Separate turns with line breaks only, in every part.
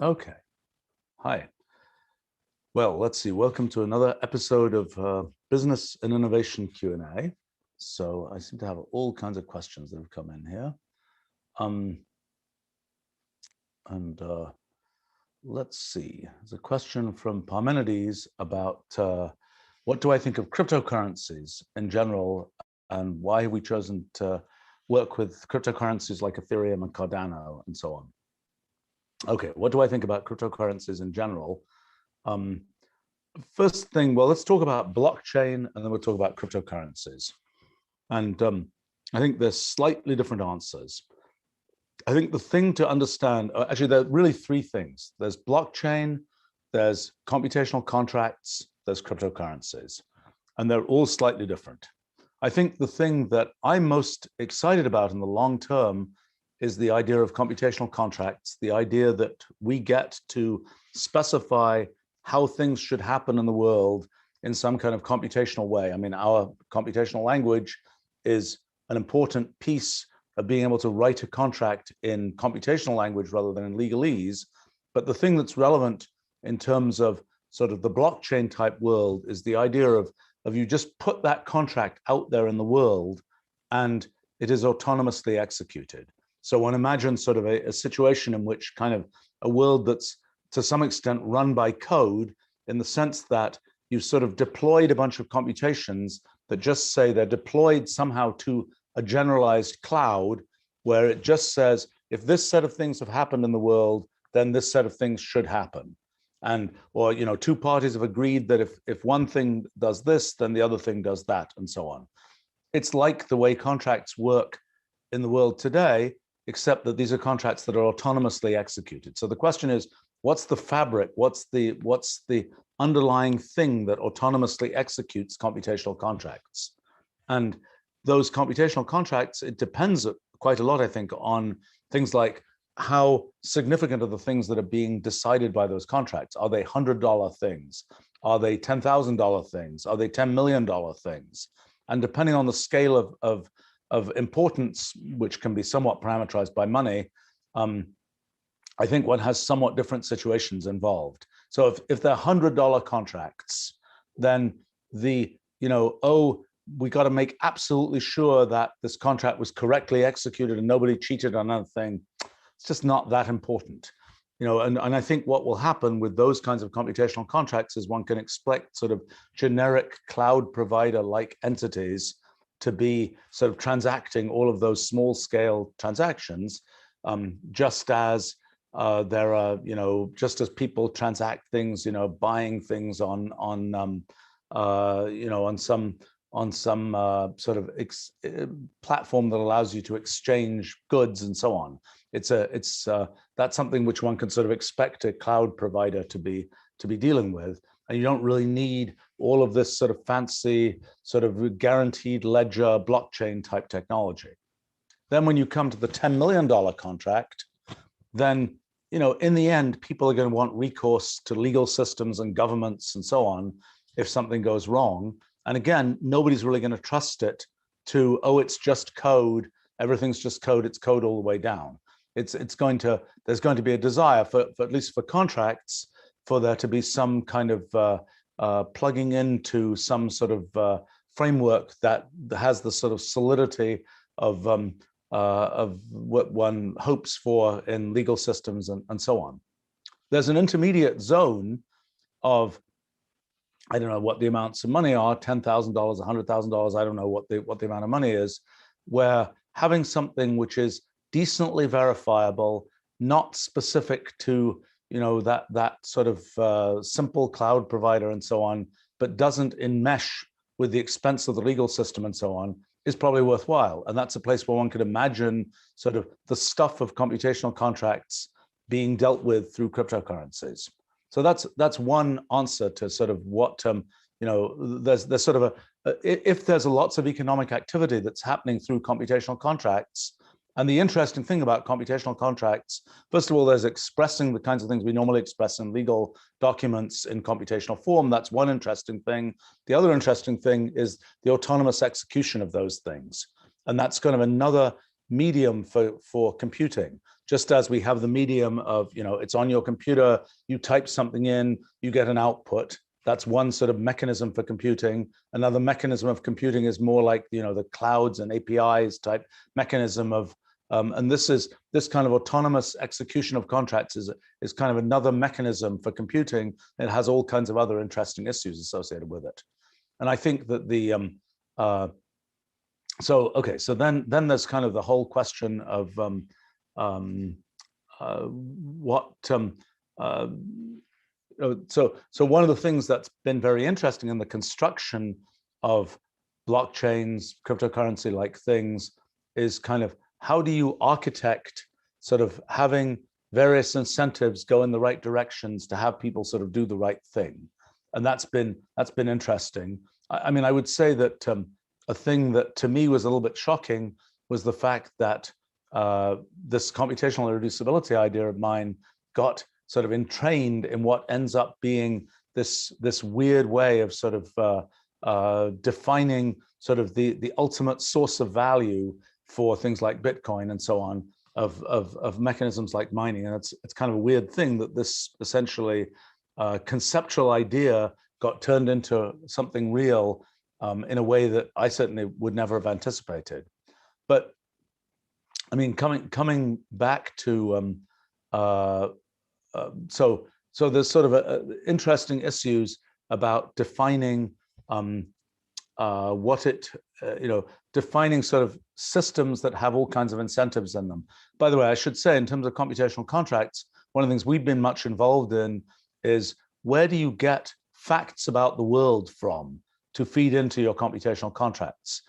Okay. Hi. Well, let's see. Welcome to another episode of Business and Innovation Q&A. So I seem to have all kinds of questions that have come in here. Let's see. There's a question from Parmenides about what do I think of cryptocurrencies in general, and why have we chosen to work with cryptocurrencies like Ethereum and Cardano and so on. Okay, what do I think about cryptocurrencies in general? First thing, well, let's talk about blockchain, and then we'll talk about cryptocurrencies. And I think there's slightly different answers. I think the thing to understand, actually, there are really three things. There's blockchain, there's computational contracts, there's cryptocurrencies, and they're all slightly different. I think the thing that I'm most excited about in the long term is the idea of computational contracts, the idea that we get to specify how things should happen in the world in some kind of computational way. I mean, our computational language is an important piece of being able to write a contract in computational language rather than in legalese. But the thing that's relevant in terms of sort of the blockchain type world is the idea of you just put that contract out there in the world and it is autonomously executed. So one imagines sort of a situation in which kind of a world that's to some extent run by code, in the sense that you've sort of deployed a bunch of computations that just say they're deployed somehow to a generalized cloud, where it just says, if this set of things have happened in the world, then this set of things should happen. And, or, you know, two parties have agreed that if one thing does this, then the other thing does that, and so on. It's like the way contracts work in the world today, except that these are contracts that are autonomously executed. So the question is, what's the fabric? What's the underlying thing that autonomously executes computational contracts? And those computational contracts, it depends quite a lot, I think, on things like how significant are the things that are being decided by those contracts? Are they $100 things? Are they $10,000 things? Are they $10 million things? And depending on the scale of importance, which can be somewhat parameterized by money, I think one has somewhat different situations involved. So if they're $100 contracts, then we got to make absolutely sure that this contract was correctly executed and nobody cheated on anything. It's just not that important. And I think what will happen with those kinds of computational contracts is one can expect sort of generic cloud provider-like entities to be sort of transacting all of those small scale transactions, just as there are, just as people transact things, buying things on some sort of platform that allows you to exchange goods and so on. That's something which one can sort of expect a cloud provider to be dealing with, and you don't really need all of this sort of fancy sort of guaranteed ledger blockchain type technology. Then when you come to the $10 million contract, then in the end, people are going to want recourse to legal systems and governments and so on if something goes wrong. And again, nobody's really going to trust it to, oh, it's just code. Everything's just code. It's code all the way down. There's going to be a desire for at least for contracts, for there to be some kind of plugging into some sort of framework that has the sort of solidity of what one hopes for in legal systems and so on. There's an intermediate zone of, I don't know what the amounts of money are, $10,000, $100,000, I don't know what the amount of money is, where having something which is decently verifiable, not specific to that sort of simple cloud provider and so on, but doesn't enmesh with the expense of the legal system and so on, is probably worthwhile. And that's a place where one could imagine sort of the stuff of computational contracts being dealt with through cryptocurrencies. So that's one answer to sort of what, there's sort of if there's lots of economic activity that's happening through computational contracts. And the interesting thing about computational contracts, first of all, there's expressing the kinds of things we normally express in legal documents in computational form. That's one interesting thing. The other interesting thing is the autonomous execution of those things. And that's kind of another medium for computing. Just as we have the medium of, it's on your computer, you type something in, you get an output. That's one sort of mechanism for computing. Another mechanism of computing is more like, the clouds and APIs type mechanism of, and this kind of autonomous execution of contracts is kind of another mechanism for computing. It has all kinds of other interesting issues associated with it. And I think that so then there's kind of the whole question of so one of the things that's been very interesting in the construction of blockchains, cryptocurrency-like things, is kind of how do you architect sort of having various incentives go in the right directions to have people sort of do the right thing, and that's been interesting. I mean, I would say that a thing that to me was a little bit shocking was the fact that this computational irreducibility idea of mine got sort of entrained in what ends up being this weird way of sort of defining sort of the ultimate source of value for things like Bitcoin and so on, of mechanisms like mining. And it's kind of a weird thing that this essentially conceptual idea got turned into something real in a way that I certainly would never have anticipated. But I mean, coming back to so there's sort of interesting issues about defining defining sort of systems that have all kinds of incentives in them. By the way, I should say, in terms of computational contracts, one of the things we've been much involved in is, where do you get facts about the world from to feed into your computational contracts?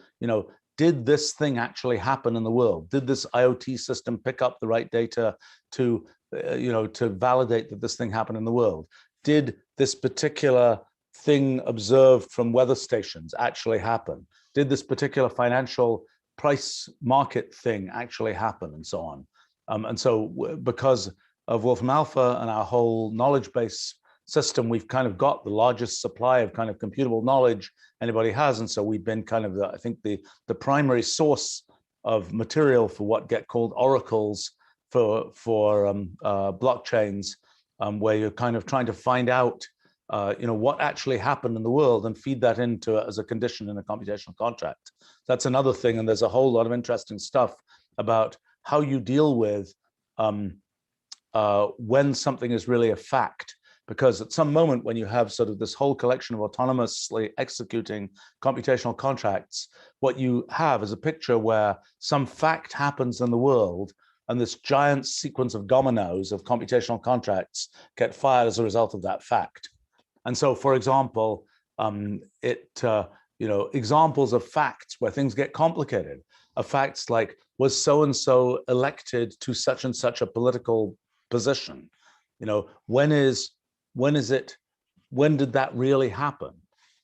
Did this thing actually happen in the world? Did this IoT system pick up the right data to validate that this thing happened in the world? Did this particular thing observed from weather stations actually happen? Did this particular financial price market thing actually happen, and so on? And so because of Wolfram Alpha and our whole knowledge base system, we've kind of got the largest supply of kind of computable knowledge anybody has. And so we've been kind of, I think, the primary source of material for what get called oracles for blockchains, where you're kind of trying to find out what actually happened in the world and feed that into as a condition in a computational contract. That's another thing. And there's a whole lot of interesting stuff about how you deal with when something is really a fact. Because at some moment, when you have sort of this whole collection of autonomously executing computational contracts, what you have is a picture where some fact happens in the world, and this giant sequence of dominoes of computational contracts get fired as a result of that fact. And so, for example, examples of facts where things get complicated are facts like, was so-and-so elected to such and such a political position? When did that really happen?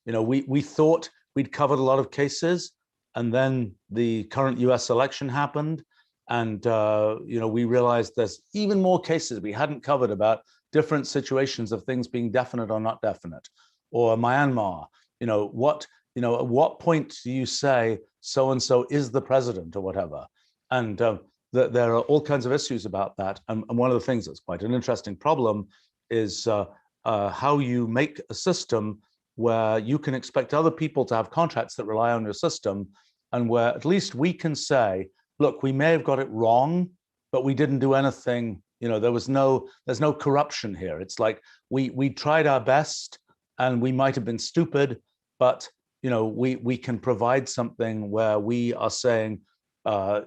We thought we'd covered a lot of cases, and then the current US election happened, and we realized there's even more cases we hadn't covered about different situations of things being definite or not definite. Or Myanmar, at what point do you say so-and-so is the president or whatever? And there are all kinds of issues about that. And one of the things that's quite an interesting problem is how you make a system where you can expect other people to have contracts that rely on your system, and where at least we can say, look, we may have got it wrong, but we didn't do anything. There's no corruption here. It's like we tried our best, and we might have been stupid, but we can provide something where we are saying, we're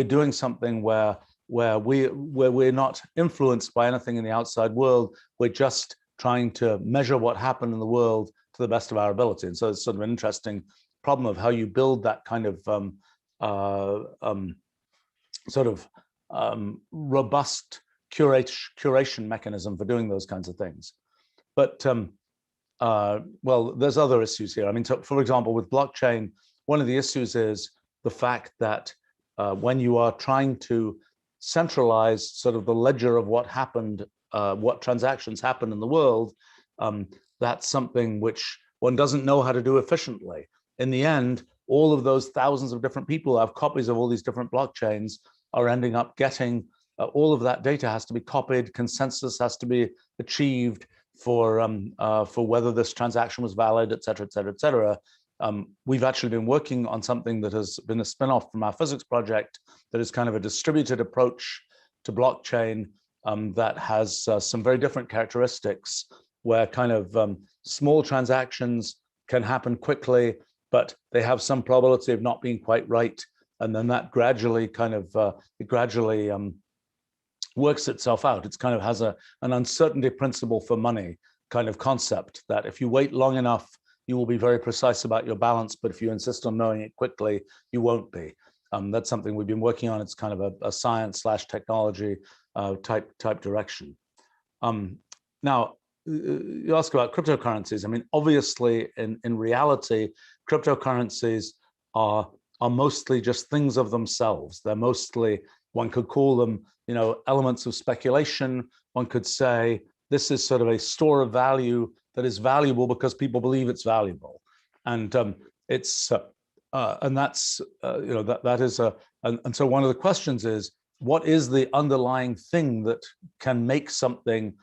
doing something where we're not influenced by anything in the outside world. We're just trying to measure what happened in the world to the best of our ability. And so it's sort of an interesting problem of how you build that kind of robust curation mechanism for doing those kinds of things. But well, there's other issues here. I mean, for example, with blockchain, one of the issues is the fact that when you are trying to centralize sort of the ledger of what happened, what transactions happen in the world, that's something which one doesn't know how to do efficiently. In the end, all of those thousands of different people who have copies of all these different blockchains are ending up getting all of that data has to be copied. Consensus has to be achieved for whether this transaction was valid, et cetera, et cetera, et cetera. We've actually been working on something that has been a spin-off from our physics project that is kind of a distributed approach to blockchain that has some very different characteristics, where kind of small transactions can happen quickly, but they have some probability of not being quite right. And then that gradually kind of, works itself out. It's kind of has an uncertainty principle for money kind of concept, that if you wait long enough, you will be very precise about your balance, but if you insist on knowing it quickly, you won't be. That's something we've been working on. It's kind of a science/technology type direction. Now, you ask about cryptocurrencies. I mean, obviously, in reality, cryptocurrencies are mostly just things of themselves. They're mostly, one could call them, elements of speculation. One could say this is sort of a store of value that is valuable because people believe it's valuable, and it's and that's that is a and so one of the questions is, what is the underlying thing that can make something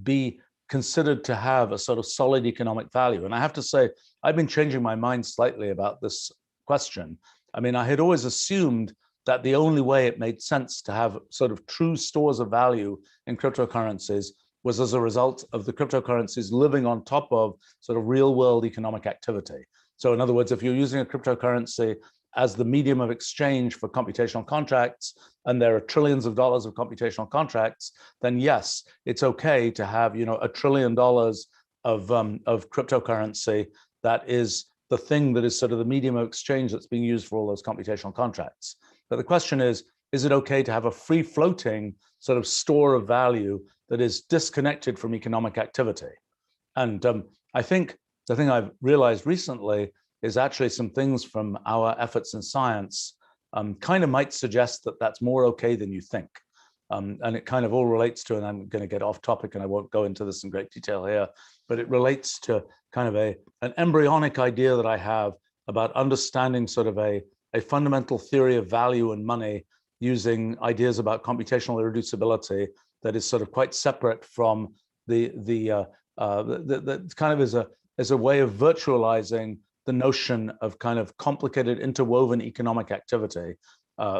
be considered to have a sort of solid economic value? And I have to say, I've been changing my mind slightly about this question. I mean, I had always assumed that the only way it made sense to have sort of true stores of value in cryptocurrencies was as a result of the cryptocurrencies living on top of sort of real world economic activity. So in other words, if you're using a cryptocurrency as the medium of exchange for computational contracts, and there are trillions of dollars of computational contracts, then yes, it's okay to have $1 trillion of cryptocurrency that is the thing that is sort of the medium of exchange that's being used for all those computational contracts. But the question is it okay to have a free floating sort of store of value that is disconnected from economic activity? And I think the thing I've realized recently is actually some things from our efforts in science kind of might suggest that that's more okay than you think. And it kind of all relates to, and I'm going to get off topic and I won't go into this in great detail here, but it relates to kind of an embryonic idea that I have about understanding sort of a fundamental theory of value and money using ideas about computational irreducibility that is sort of quite separate from the kind of as a way of virtualizing the notion of kind of complicated interwoven economic activity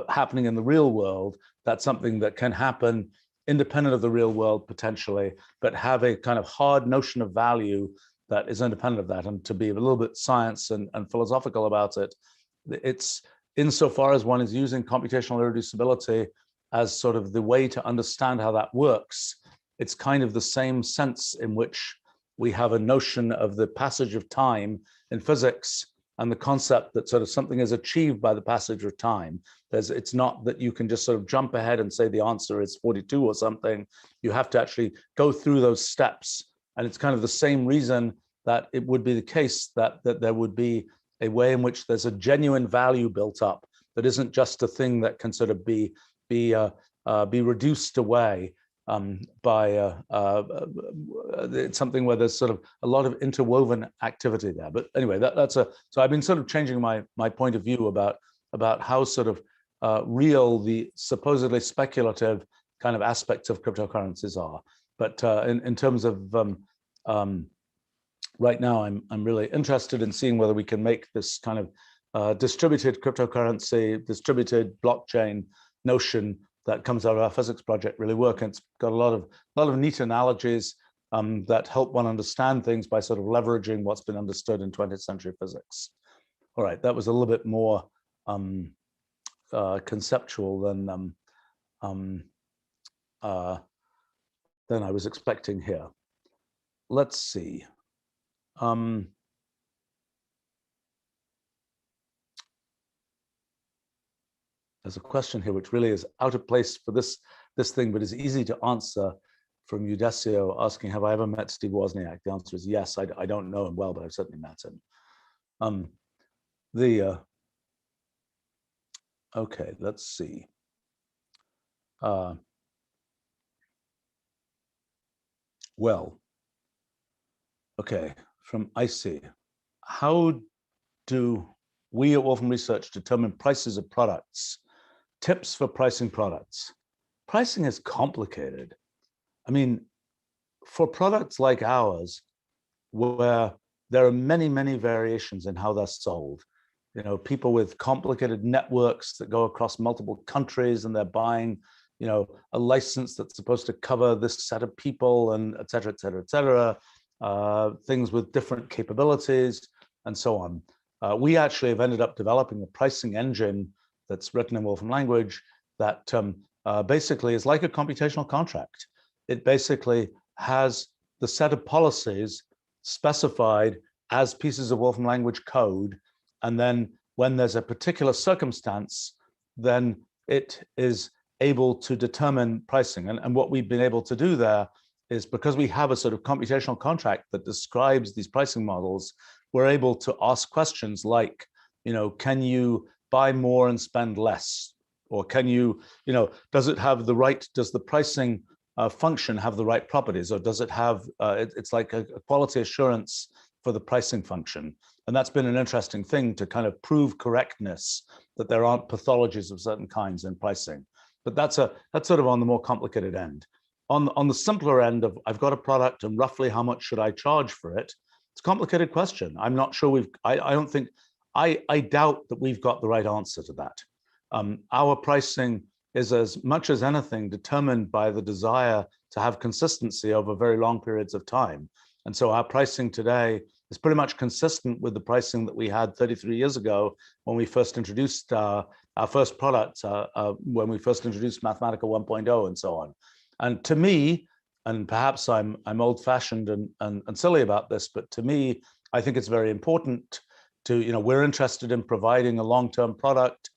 happening in the real world. That's something that can happen independent of the real world potentially, but have a kind of hard notion of value that is independent of that. And to be a little bit science and philosophical about it, it's insofar as one is using computational irreducibility as sort of the way to understand how that works, it's kind of the same sense in which we have a notion of the passage of time in physics and the concept that sort of something is achieved by the passage of time. It's not that you can just sort of jump ahead and say the answer is 42 or something. You have to actually go through those steps. And it's kind of the same reason that it would be the case that there would be a way in which there's a genuine value built up that isn't just a thing that can sort of be reduced away by it's something where there's sort of a lot of interwoven activity there. But anyway, so I've been sort of changing my point of view about how sort of real the supposedly speculative kind of aspects of cryptocurrencies are. But in terms of right now, I'm really interested in seeing whether we can make this kind of distributed cryptocurrency, distributed blockchain notion that comes out of our physics project really work. And it's got a lot of neat analogies that help one understand things by sort of leveraging what's been understood in 20th century physics. All right, that was a little bit more conceptual than I was expecting here. Let's see. There's a question here which really is out of place for this thing, but is easy to answer, from Udesio asking, have I ever met Steve Wozniak? The answer is yes. I don't know him well, but I've certainly met him. Okay, let's see. Well, okay, from Icy, how do we at Wolfram Research determine prices of products, tips for pricing products. Pricing is complicated. I mean, for products like ours, where there are many, many variations in how they're sold, you know, people with complicated networks that go across multiple countries and they're buying, you know, a license that's supposed to cover this set of people and et cetera, et cetera, et cetera, things with different capabilities and so on. We actually have ended up developing a pricing engine that's written in Wolfram language that basically is like a computational contract. It basically has the set of policies specified as pieces of Wolfram language code. And then when there's a particular circumstance, then it is able to determine pricing. And what we've been able to do there is, because we have a sort of computational contract that describes these pricing models, we're able to ask questions like, you know, can you buy more and spend less? Or can you, you know, does the pricing function have the right properties? Or does it have, it's like a quality assurance for the pricing function. And that's been an interesting thing to kind of prove correctness, that there aren't pathologies of certain kinds in pricing. But that's sort of on the more complicated end. On the simpler end of, I've got a product and roughly how much should I charge for it? It's a complicated question. I'm not sure I doubt that we've got the right answer to that. Our pricing is, as much as anything, determined by the desire to have consistency over very long periods of time. And so our pricing today is pretty much consistent with the pricing that we had 33 years ago when we first introduced our first product, when we first introduced Mathematica 1.0 and so on. And to me, and perhaps I'm old-fashioned and silly about this, but to me, I think it's very important to, you know, we're interested in providing a long-term product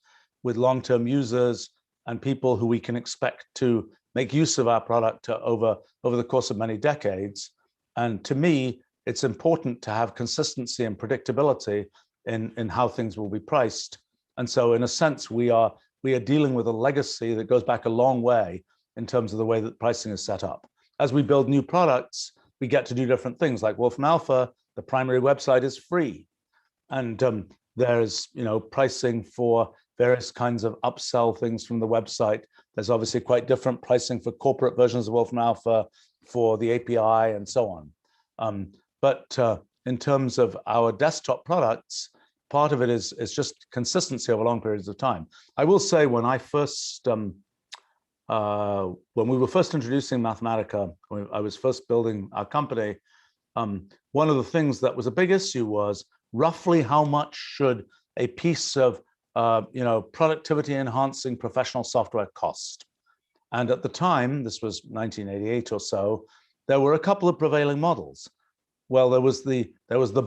with long-term users and people who we can expect to make use of our product over the course of many decades. And to me, it's important to have consistency and predictability in how things will be priced. And so in a sense, we are dealing with a legacy that goes back a long way in terms of the way that pricing is set up. As we build new products, we get to do different things. Like Wolfram Alpha, the primary website is free. And there's, you know, pricing for various kinds of upsell things from the website. There's obviously quite different pricing for corporate versions of Wolfram Alpha, for the API and so on. But in terms of our desktop products, part of it is just consistency over long periods of time. I will say, when I first, when we were first introducing Mathematica, when I was first building our company, one of the things that was a big issue was roughly how much should a piece of you know, productivity enhancing professional software cost. And at the time, this was 1988 or so, there were a couple of prevailing models. Well, there was the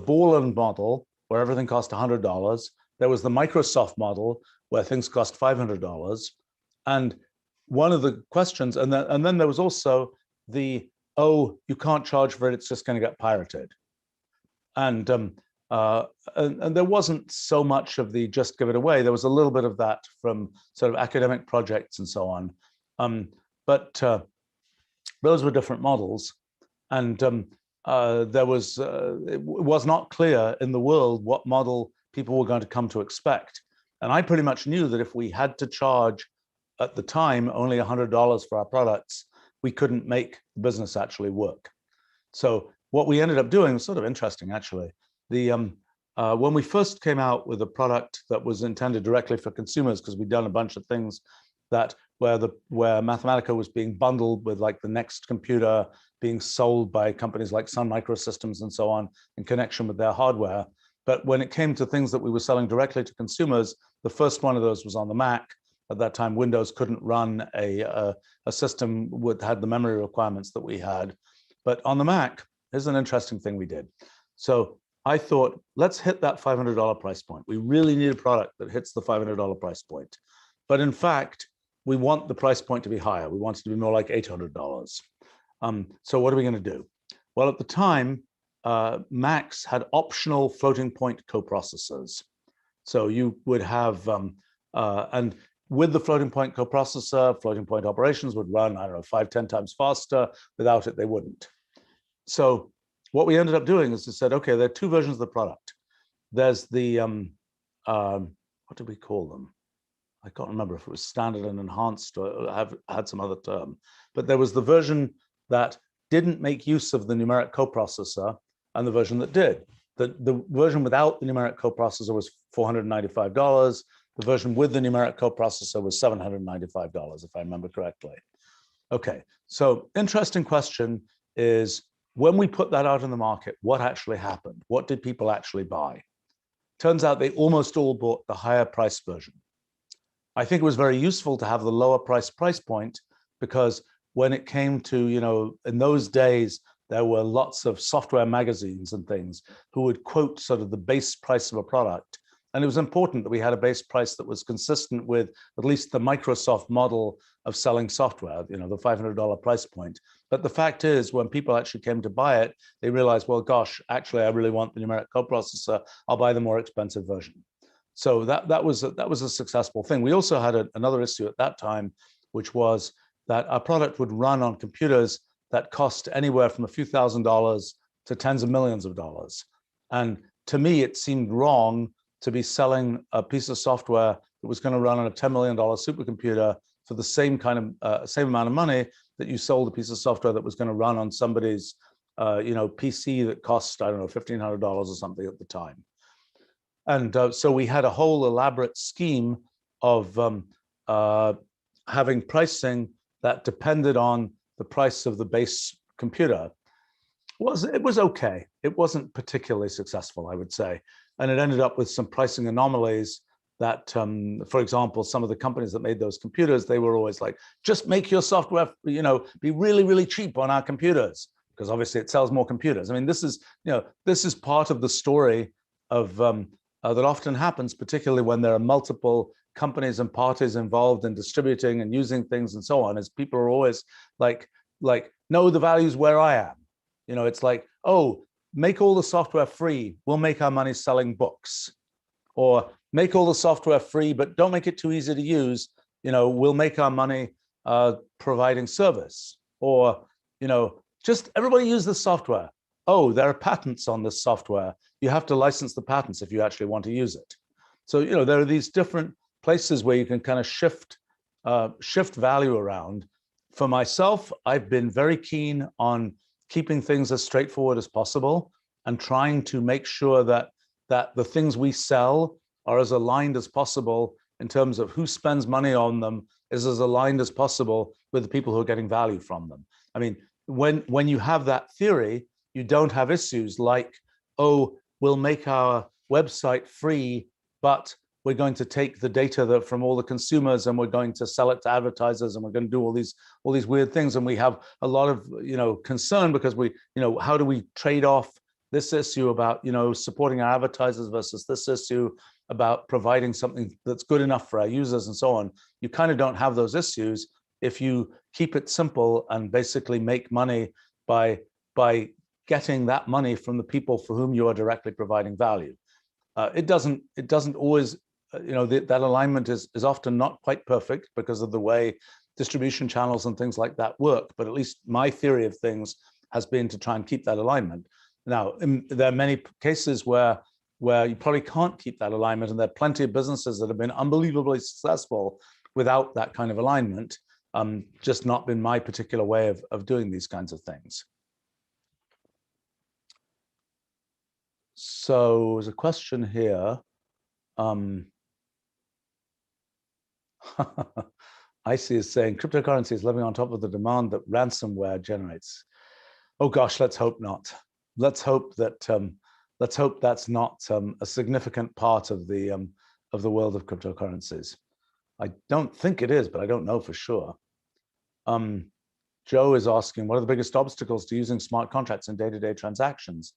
Borland model, where everything cost $100. There was the Microsoft model, where things cost $500. And one of the questions, and then there was also the, oh, you can't charge for it, it's just going to get pirated. And there wasn't so much of the just give it away. There was a little bit of that from sort of academic projects and so on. But those were different models. And it was not clear in the world what model people were going to come to expect. And I pretty much knew that if we had to charge at the time only $100 for our products, we couldn't make the business actually work. So what we ended up doing was sort of interesting, actually. When we first came out with a product that was intended directly for consumers, because we'd done a bunch of things that where Mathematica was being bundled with like the Next computer being sold by companies like Sun Microsystems and so on in connection with their hardware. But when it came to things that we were selling directly to consumers, the first one of those was on the Mac. At that time, Windows couldn't run a system that had the memory requirements that we had. But on the Mac, here's an interesting thing we did. So I thought, let's hit that $500 price point. We really need a product that hits the $500 price point. But in fact, we want the price point to be higher. We want it to be more like $800. So what are we going to do? Well, at the time, Macs had optional floating point coprocessors. So you would have, and with the floating point coprocessor, floating point operations would run, I don't know, 5-10 times faster. Without it, they wouldn't. So what we ended up doing is we said, okay, there are two versions of the product. There's the what did we call them? I can't remember if it was standard and enhanced or had some other term, but there was the version that didn't make use of the numeric coprocessor and the version that did. The version without the numeric coprocessor was $495. The version with the numeric coprocessor was $795, if I remember correctly. Okay, so interesting question is, when we put that out in the market, what actually happened? What did people actually buy? Turns out they almost all bought the higher price version. I think it was very useful to have the lower price point, because when it came to, in those days, there were lots of software magazines and things who would quote sort of the base price of a product. And it was important that we had a base price that was consistent with at least the Microsoft model of selling software, the $500 price point. But the fact is, when people actually came to buy it, they realized, well, gosh, actually, I really want the numeric coprocessor. I'll buy the more expensive version. So that was a successful thing. We also had another issue at that time, which was that our product would run on computers that cost anywhere from a few $1,000s to tens of millions of dollars. And to me, it seemed wrong to be selling a piece of software that was going to run on a $10 million supercomputer for the same amount of money that you sold a piece of software that was going to run on somebody's PC that cost, I don't know, $1,500 or something at the time. And so we had a whole elaborate scheme of having pricing that depended on the price of the base computer. It was okay. It wasn't particularly successful, I would say. And it ended up with some pricing anomalies that, for example, some of the companies that made those computers, they were always like, just make your software, be really, really cheap on our computers, because obviously it sells more computers. I mean, this is part of the story of that often happens, particularly when there are multiple companies and parties involved in distributing and using things and so on, is people are always like, no, the value's where I am. It's like, oh, make all the software free, we'll make our money selling books. Or make all the software free, but don't make it too easy to use, we'll make our money providing service. Or, just everybody use the software. Oh, there are patents on this software. You have to license the patents if you actually want to use it. So, there are these different places where you can kind of shift value around. For myself, I've been very keen on keeping things as straightforward as possible and trying to make sure that the things we sell are as aligned as possible in terms of who spends money on them is as aligned as possible with the people who are getting value from them. I mean, when you have that theory, you don't have issues like, oh, we'll make our website free, but we're going to take the data from all the consumers and we're going to sell it to advertisers and we're going to do all these weird things. And we have a lot of concern because how do we trade off this issue about supporting our advertisers versus this issue about providing something that's good enough for our users and so on. You kind of don't have those issues if you keep it simple and basically make money by getting that money from the people for whom you are directly providing value. It doesn't always, that alignment is often not quite perfect because of the way distribution channels and things like that work. But at least my theory of things has been to try and keep that alignment. Now, there are many cases where you probably can't keep that alignment, and there are plenty of businesses that have been unbelievably successful without that kind of alignment. Just not been my particular way of doing these kinds of things. So there's a question here. Icy is saying cryptocurrency is living on top of the demand that ransomware generates. Oh gosh, let's hope not. Let's hope that that's not a significant part of the world of cryptocurrencies. I don't think it is, but I don't know for sure. Joe is asking, what are the biggest obstacles to using smart contracts in day-to-day transactions?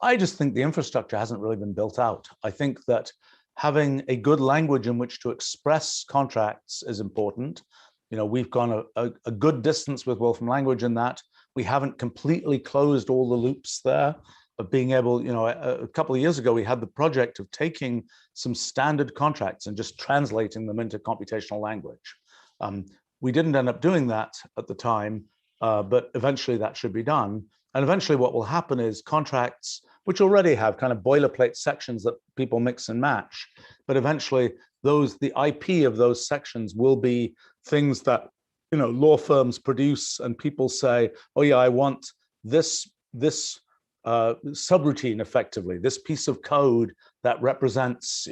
I just think the infrastructure hasn't really been built out. I think that having a good language in which to express contracts is important. We've gone a good distance with Wolfram language in that we haven't completely closed all the loops there of being able, a couple of years ago, we had the project of taking some standard contracts and just translating them into computational language. We didn't end up doing that at the time, but eventually that should be done. And eventually what will happen is contracts which already have kind of boilerplate sections that people mix and match. But eventually, the IP of those sections will be things that law firms produce, and people say, oh yeah, I want this subroutine, effectively, this piece of code that represents,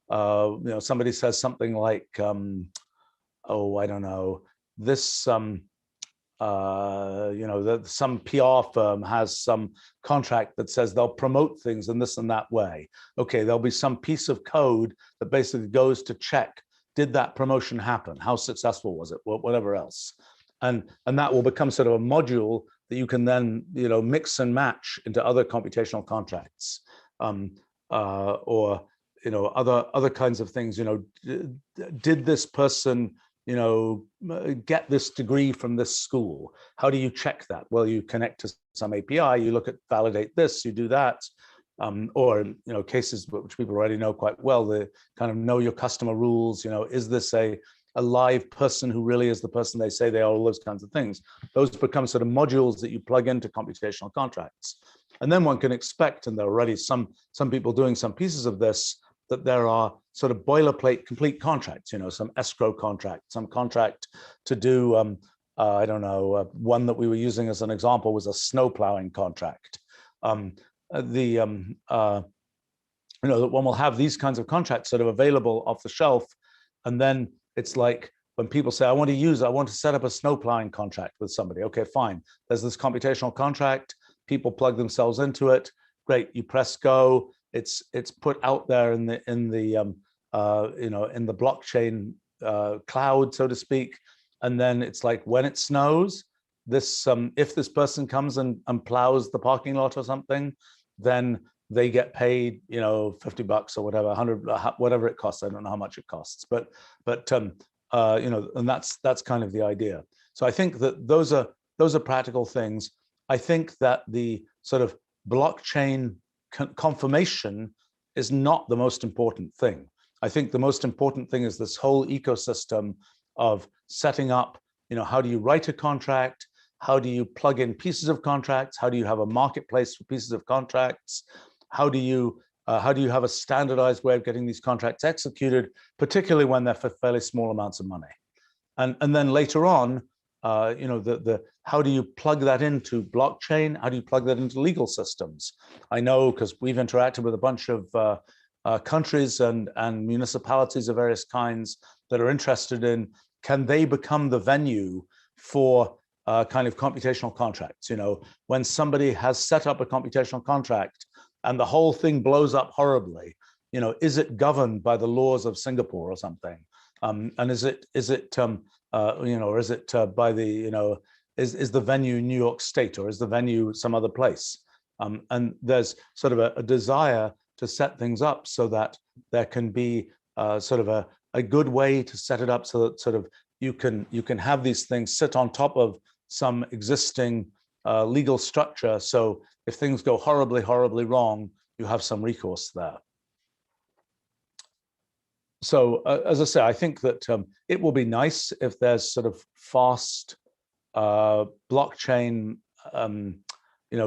somebody says something like, oh, I don't know, this some PR firm has some contract that says they'll promote things in this and that way. Okay, there'll be some piece of code that basically goes to check, did that promotion happen? How successful was it? Whatever else. And that will become sort of a module that you can then mix and match into other computational contracts, or other kinds of things. Did this person get this degree from this school? How do you check that? Well, you connect to some API, you look at validate this, you do that. Or cases which people already know quite well, the kind of know your customer rules. Is this a live person who really is the person they say they are? All those kinds of things. Those become sort of modules that you plug into computational contracts. And then one can expect, and there are already some people doing some pieces of this, that there are sort of boilerplate complete contracts, some escrow contract, some contract to do, I don't know, one that we were using as an example was a snow plowing contract. That one will have these kinds of contracts sort of available off the shelf. And then it's like when people say, I want to set up a snow plowing contract with somebody. Okay, fine. There's this computational contract. People plug themselves into it. Great. You press go. It's put out there in the blockchain cloud, so to speak. And then it's like when it snows, this if this person comes and plows the parking lot or something, then they get paid, $50 or whatever, 100, whatever it costs. I don't know how much it costs, but and that's kind of the idea. So I think that those are practical things. I think that the sort of blockchain confirmation is not the most important thing. I think the most important thing is this whole ecosystem of setting up, how do you write a contract? How do you plug in pieces of contracts? How do you have a marketplace for pieces of contracts? How do you have a standardized way of getting these contracts executed, particularly when they're for fairly small amounts of money? And then later on, how do you plug that into blockchain? How do you plug that into legal systems? I know because we've interacted with a bunch of countries and municipalities of various kinds that are interested in, can they become the venue for kind of computational contracts? When somebody has set up a computational contract and the whole thing blows up horribly, is it governed by the laws of Singapore or something? And is it or is it by the, is the venue New York State, or is the venue some other place? And there's sort of a desire to set things up so that there can be sort of a good way to set it up so that sort of you can have these things sit on top of some existing legal structure. So if things go horribly, horribly wrong, you have some recourse there. So as I say, I think that it will be nice if there's sort of fast blockchain,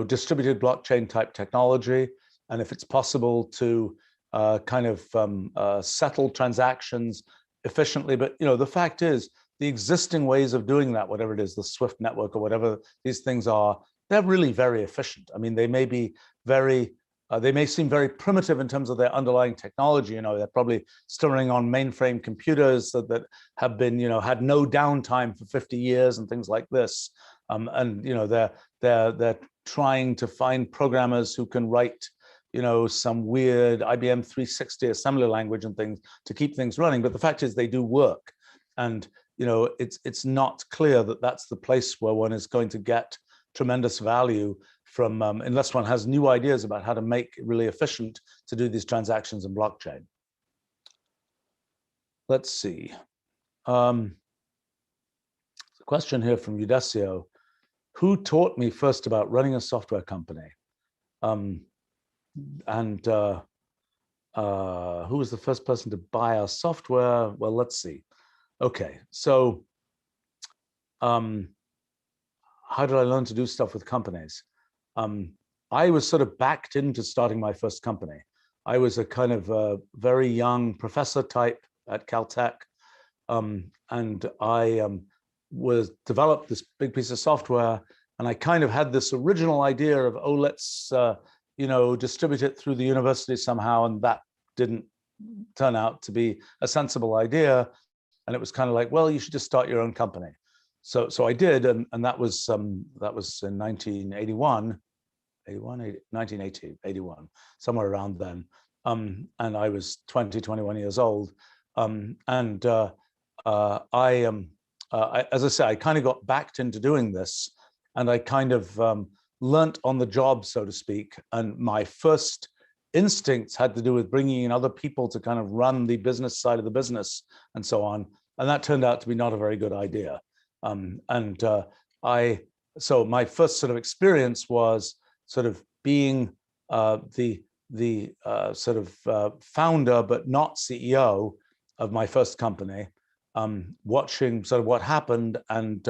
distributed blockchain type technology, and if it's possible to kind of settle transactions efficiently. But the fact is, the existing ways of doing that, whatever it is, the Swift network or whatever these things are, they're really very efficient. I mean, they may be they may seem very primitive in terms of their underlying technology. They're probably still running on mainframe computers that have been, had no downtime for 50 years and things like this. And they're trying to find programmers who can write, some weird IBM 360 assembly language and things to keep things running. But the fact is, they do work, and it's not clear that that's the place where one is going to get tremendous value from, unless one has new ideas about how to make it really efficient to do these transactions in blockchain. Let's see. The question here from Udesio: who taught me first about running a software company? Who was the first person to buy our software? Well, let's see. Okay, so how did I learn to do stuff with companies? I was sort of backed into starting my first company. I was a kind of a very young professor type at Caltech, and I was developed this big piece of software, and I kind of had this original idea of, oh, let's distribute it through the university somehow, and that didn't turn out to be a sensible idea. And it was kind of like, well, you should just start your own company. So I did, and that was in 1981, 1981, somewhere around then. And I was 21 years old. As I say, I kind of got backed into doing this, and I kind of learnt on the job, so to speak. And my first instincts had to do with bringing in other people to kind of run the business side of the business and so on. And that turned out to be not a very good idea. So my first sort of experience was sort of being the founder, but not CEO of my first company, watching sort of what happened, and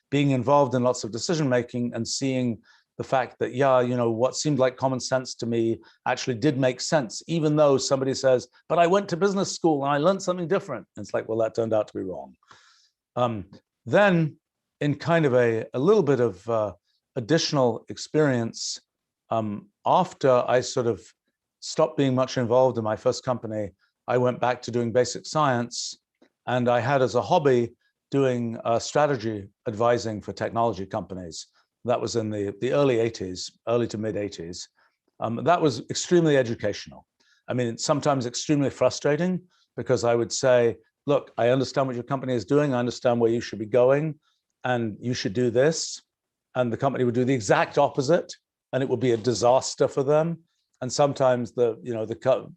being involved in lots of decision making, and seeing the fact that, yeah, what seemed like common sense to me actually did make sense, even though somebody says, but I went to business school and I learned something different. And it's like, well, that turned out to be wrong. Then in kind of a little bit of additional experience, after I sort of stopped being much involved in my first company, I went back to doing basic science, and I had as a hobby doing strategy advising for technology companies. That was in the early 80s, early to mid 80s. That was extremely educational. I mean, it's sometimes extremely frustrating, because I would say, look, I understand what your company is doing. I understand where you should be going, and you should do this. And the company would do the exact opposite, and it would be a disaster for them. And sometimes the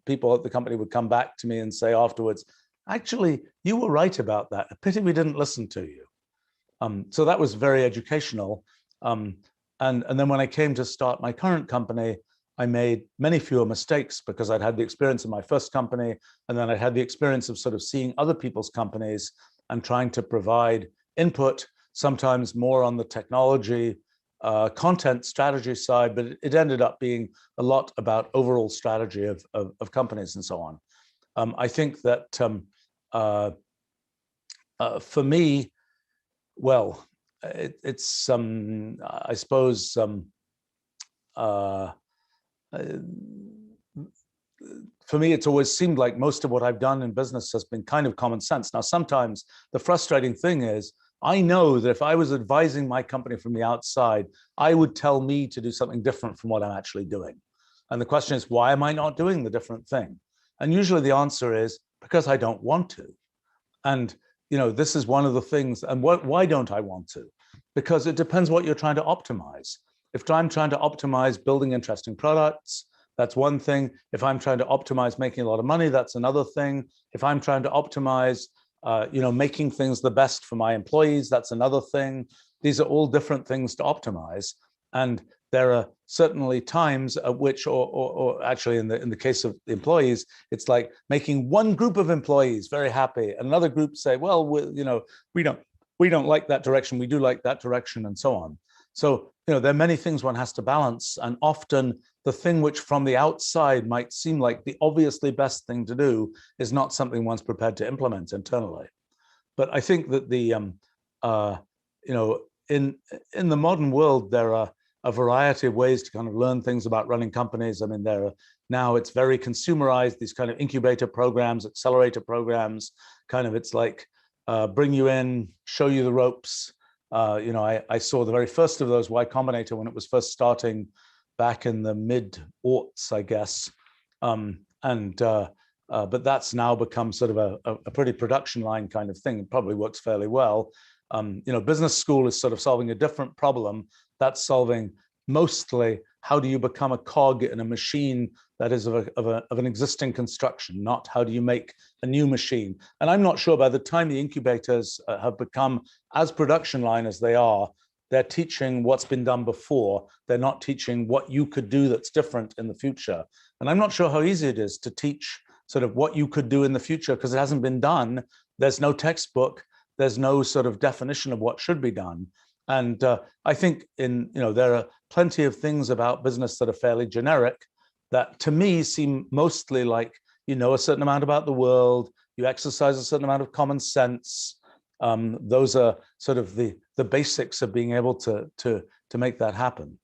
people at the company would come back to me and say afterwards, actually, you were right about that. A pity we didn't listen to you. So that was very educational. And then when I came to start my current company, I made many fewer mistakes, because I'd had the experience of my first company, and then I had the experience of sort of seeing other people's companies and trying to provide input, sometimes more on the technology, content strategy side, but it ended up being a lot about overall strategy of companies and so on. I think that for me, well, it's I suppose for me, it's always seemed like most of what I've done in business has been kind of common sense. Now, sometimes the frustrating thing is, I know that if I was advising my company from the outside, I would tell me to do something different from what I'm actually doing. And the question is, why am I not doing the different thing? And usually the answer is, because I don't want to. And this is one of the things. And why don't I want to? Because it depends what you're trying to optimize. If I'm trying to optimize building interesting products, that's one thing. If I'm trying to optimize making a lot of money, that's another thing. If I'm trying to optimize, making things the best for my employees, that's another thing. These are all different things to optimize. And there are certainly times at which, or actually in the case of the employees, it's like making one group of employees very happy, and another group say, well, we don't like that direction, we do like that direction, and so on. So, there are many things one has to balance, and often the thing which from the outside might seem like the obviously best thing to do is not something one's prepared to implement internally. But I think that in the modern world, there are a variety of ways to kind of learn things about running companies. I mean, now it's very consumerized, these kind of incubator programs, accelerator programs, it's like bring you in, show you the ropes. I saw the very first of those, Y Combinator, when it was first starting back in the mid-aughts, I guess. But that's now become sort of a pretty production line kind of thing. It probably works fairly well. Business school is sort of solving a different problem. That's solving mostly how do you become a cog in a machine that is of an existing construction, not how do you make a new machine. And I'm not sure by the time the incubators have become as production line as they are, they're teaching what's been done before. They're not teaching what you could do that's different in the future. And I'm not sure how easy it is to teach sort of what you could do in the future, because it hasn't been done. There's no textbook. There's no sort of definition of what should be done. And I think there are plenty of things about business that are fairly generic that to me seem mostly like you know a certain amount about the world, you exercise a certain amount of common sense. Those are sort of the basics of being able to make that happen.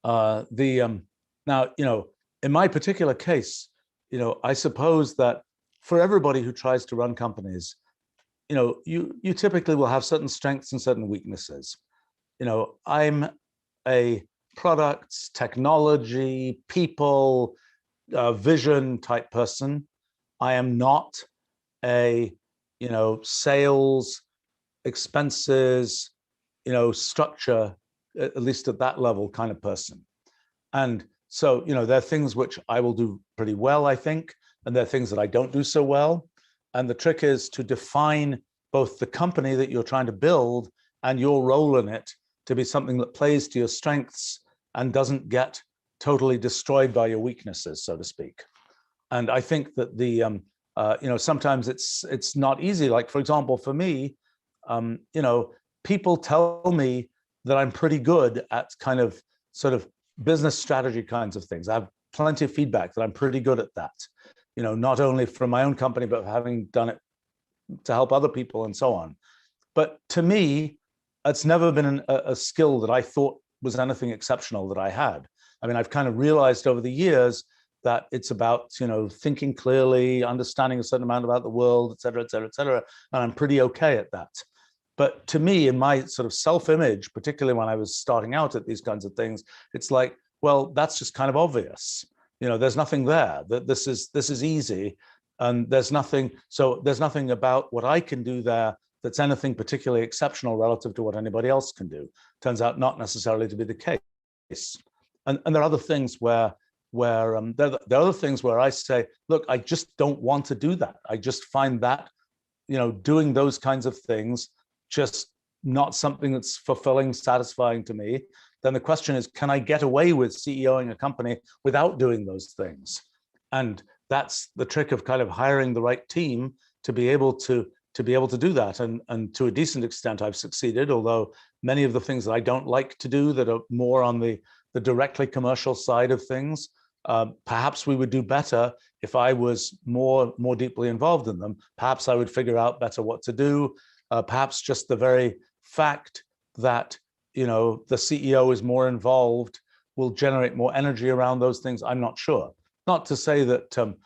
Now, in my particular case, I suppose that for everybody who tries to run companies, you typically will have certain strengths and certain weaknesses. I'm a products, technology, people, vision type person. I am not a, sales, expenses, structure, at least at that level kind of person. And so, there are things which I will do pretty well, I think, and there are things that I don't do so well. And the trick is to define both the company that you're trying to build and your role in it to be something that plays to your strengths and doesn't get totally destroyed by your weaknesses, so to speak. And I think that sometimes it's not easy. Like, for example, for me, people tell me that I'm pretty good at kind of sort of business strategy kinds of things. I have plenty of feedback that I'm pretty good at that, not only from my own company, but having done it to help other people and so on. But to me, it's never been a skill that I thought was anything exceptional that I had. I mean, I've kind of realized over the years that it's about, thinking clearly, understanding a certain amount about the world, et cetera, et cetera, et cetera. And I'm pretty okay at that. But to me, in my sort of self-image, particularly when I was starting out at these kinds of things, it's like, well, that's just kind of obvious. There's nothing there. That this is easy, and there's nothing. So there's nothing about what I can do there that's anything particularly exceptional relative to what anybody else can do. Turns out not necessarily to be the case. And there are other things where there are other things where I say, look, I just don't want to do that. I just find that, doing those kinds of things just not something that's fulfilling, satisfying to me. Then the question is, can I get away with CEOing a company without doing those things? And that's the trick of kind of hiring the right team to be able to do that. And to a decent extent, I've succeeded, although many of the things that I don't like to do that are more on the directly commercial side of things, perhaps we would do better if I was more deeply involved in them. Perhaps I would figure out better what to do. Perhaps just the very fact that the CEO is more involved will generate more energy around those things. I'm not sure. Not to say that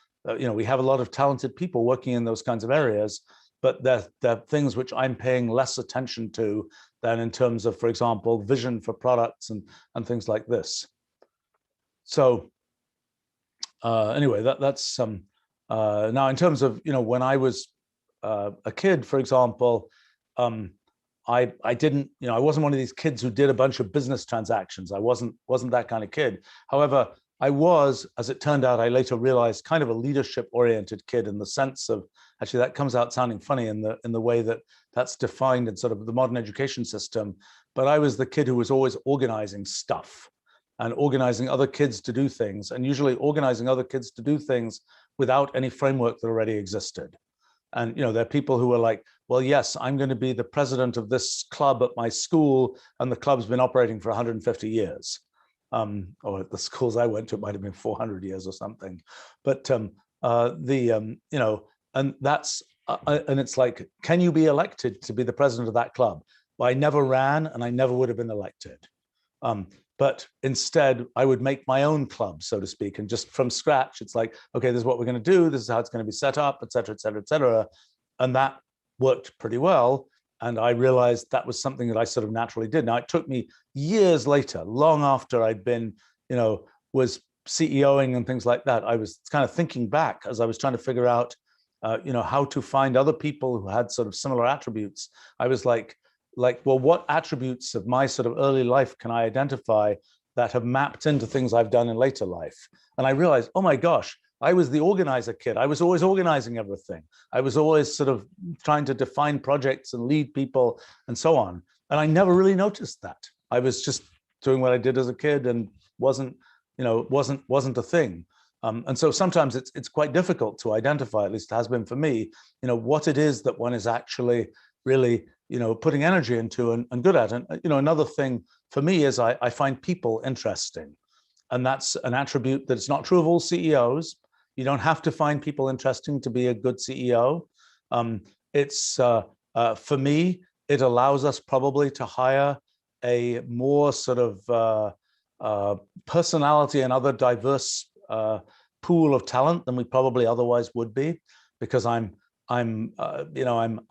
we have a lot of talented people working in those kinds of areas, but they're things which I'm paying less attention to than in terms of, for example, vision for products and things like this. So anyway, that's now in terms of when I was a kid, for example, I didn't, I wasn't one of these kids who did a bunch of business transactions. I wasn't that kind of kid. However, I was, as it turned out, I later realized, kind of a leadership-oriented kid in the sense of, actually, that comes out sounding funny in the way that that's defined in sort of the modern education system. But I was the kid who was always organizing stuff and organizing other kids to do things, and usually organizing other kids to do things without any framework that already existed. And there are people who are like, well, yes, I'm going to be the president of this club at my school, and the club's been operating for 150 years. Or at the schools I went to, it might have been 400 years or something. But and that's and it's like, can you be elected to be the president of that club? Well, I never ran, and I never would have been elected. But instead, I would make my own club, so to speak, and just from scratch, it's like, okay, this is what we're going to do. This is how it's going to be set up, et cetera, et cetera, et cetera. And that worked pretty well. And I realized that was something that I sort of naturally did. Now, it took me years later, long after I'd been, was CEOing and things like that. I was kind of thinking back as I was trying to figure out, how to find other people who had sort of similar attributes. I was like, well, what attributes of my sort of early life can I identify that have mapped into things I've done in later life? And I realized, oh my gosh, I was the organizer kid. I was always organizing everything. I was always sort of trying to define projects and lead people and so on. And I never really noticed that. I was just doing what I did as a kid and wasn't a thing. And so sometimes it's quite difficult to identify, at least it has been for me, what it is that one is actually really putting energy into and good at. And another thing for me is I find people interesting, and that's an attribute that's not true of all CEOs. You don't have to find people interesting to be a good CEO. It's for me, it allows us probably to hire a more sort of personality and other diverse pool of talent than we probably otherwise would be, because I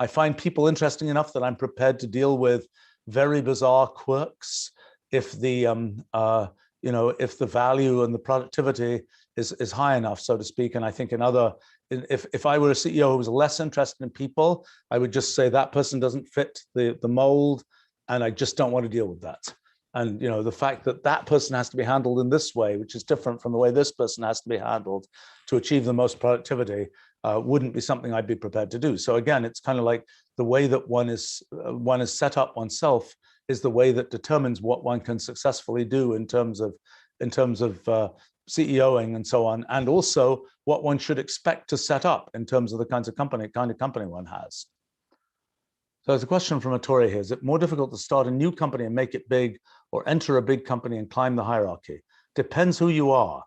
find people interesting enough that I'm prepared to deal with very bizarre quirks if the if the value and the productivity is high enough, so to speak. And I think if I were a CEO who was less interested in people, I would just say that person doesn't fit the mold, and I just don't want to deal with that. And the fact that that person has to be handled in this way, which is different from the way this person has to be handled to achieve the most productivity, wouldn't be something I'd be prepared to do. So again, it's kind of like the way that one is set up oneself is the way that determines what one can successfully do in terms of CEOing and so on, and also what one should expect to set up in terms of the kind of company one has. So there's a question from Atori here. Is it more difficult to start a new company and make it big, or enter a big company and climb the hierarchy? Depends who you are.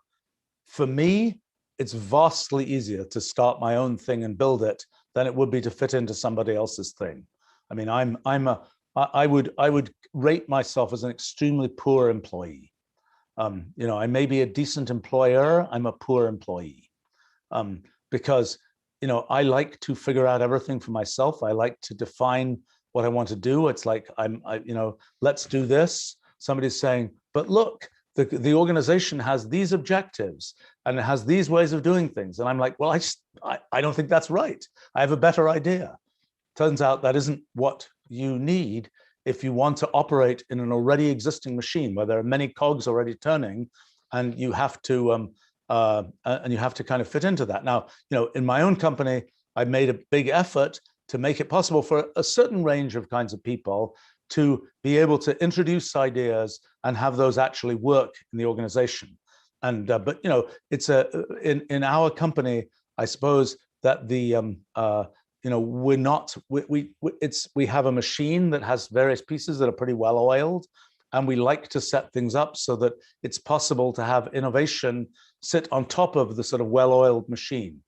For me, it's vastly easier to start my own thing and build it than it would be to fit into somebody else's thing. I mean, I would rate myself as an extremely poor employee. I may be a decent employer. I'm a poor employee, because I like to figure out everything for myself. I like to define what I want to do. It's like let's do this. Somebody's saying, but look, the organization has these objectives and it has these ways of doing things. And I'm like, well, I don't think that's right. I have a better idea. Turns out that isn't what you need if you want to operate in an already existing machine where there are many cogs already turning, and you have to kind of fit into that. Now, in my own company, I made a big effort to make it possible for a certain range of kinds of people to be able to introduce ideas and have those actually work in the organization. And but it's in our company, I suppose that we have a machine that has various pieces that are pretty well oiled, and we like to set things up so that it's possible to have innovation sit on top of the sort of well-oiled machine.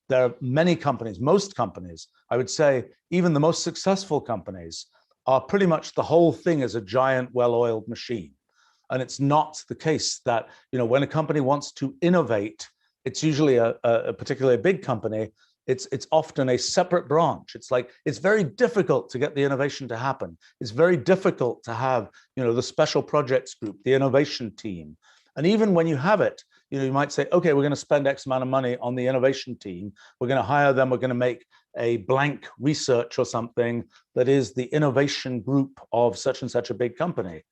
There are many companies, most companies, I would say even the most successful companies, are pretty much the whole thing is a giant well-oiled machine. And it's not the case that when a company wants to innovate, it's usually a particularly big company, it's often a separate branch. It's very difficult to get the innovation to happen. It's very difficult to have the special projects group, the innovation team. And even when you have it, you might say, okay, we're going to spend X amount of money on the innovation team. We're going to hire them. We're going to make a blank research or something that is the innovation group of such and such a big company.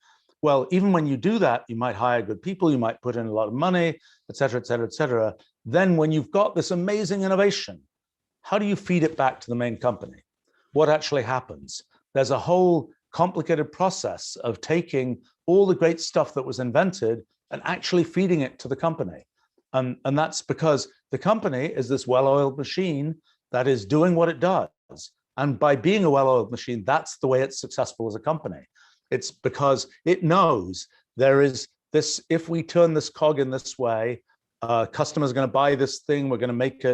Well, even when you do that, you might hire good people, you might put in a lot of money, et cetera, et cetera, et cetera. Then when you've got this amazing innovation, how do you feed it back to the main company? What actually happens? There's a whole complicated process of taking all the great stuff that was invented and actually feeding it to the company. And that's because the company is this well-oiled machine that is doing what it does. And by being a well-oiled machine, that's the way it's successful as a company. It's because it knows there is this, if we turn this cog in this way, customers are going to buy this thing, we're going to make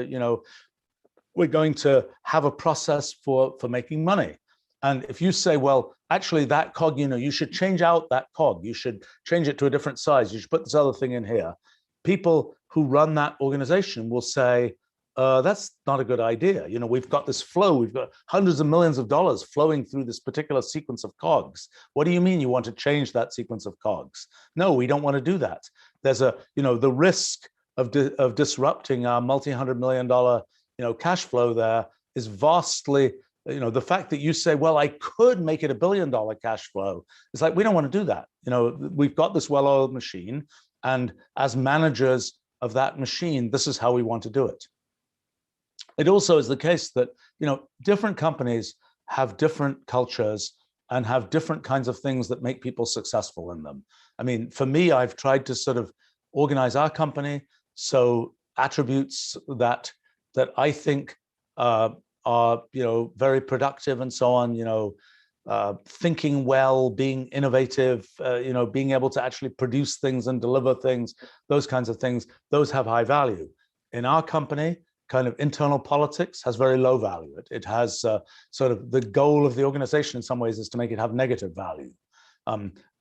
we're going to have a process for making money. And if you say, well, actually that cog, you should change out that cog, you should change it to a different size, you should put this other thing in here. People who run that organization will say, that's not a good idea. We've got this flow, we've got hundreds of millions of dollars flowing through this particular sequence of cogs. What do you mean you want to change that sequence of cogs? No, we don't want to do that. There's the risk of disrupting our multi-$100 million cash flow there is vastly, the fact that you say, well, I could make it $1 billion cash flow. It's like, we don't want to do that. We've got this well-oiled machine, and as managers of that machine, this is how we want to do it. It also is the case that, different companies have different cultures and have different kinds of things that make people successful in them. I mean, for me, I've tried to sort of organize our company so attributes that I think are very productive and so on, thinking well, being innovative, being able to actually produce things and deliver things, those kinds of things, those have high value. In our company, kind of internal politics has very low value. It has sort of the goal of the organization in some ways is to make it have negative value.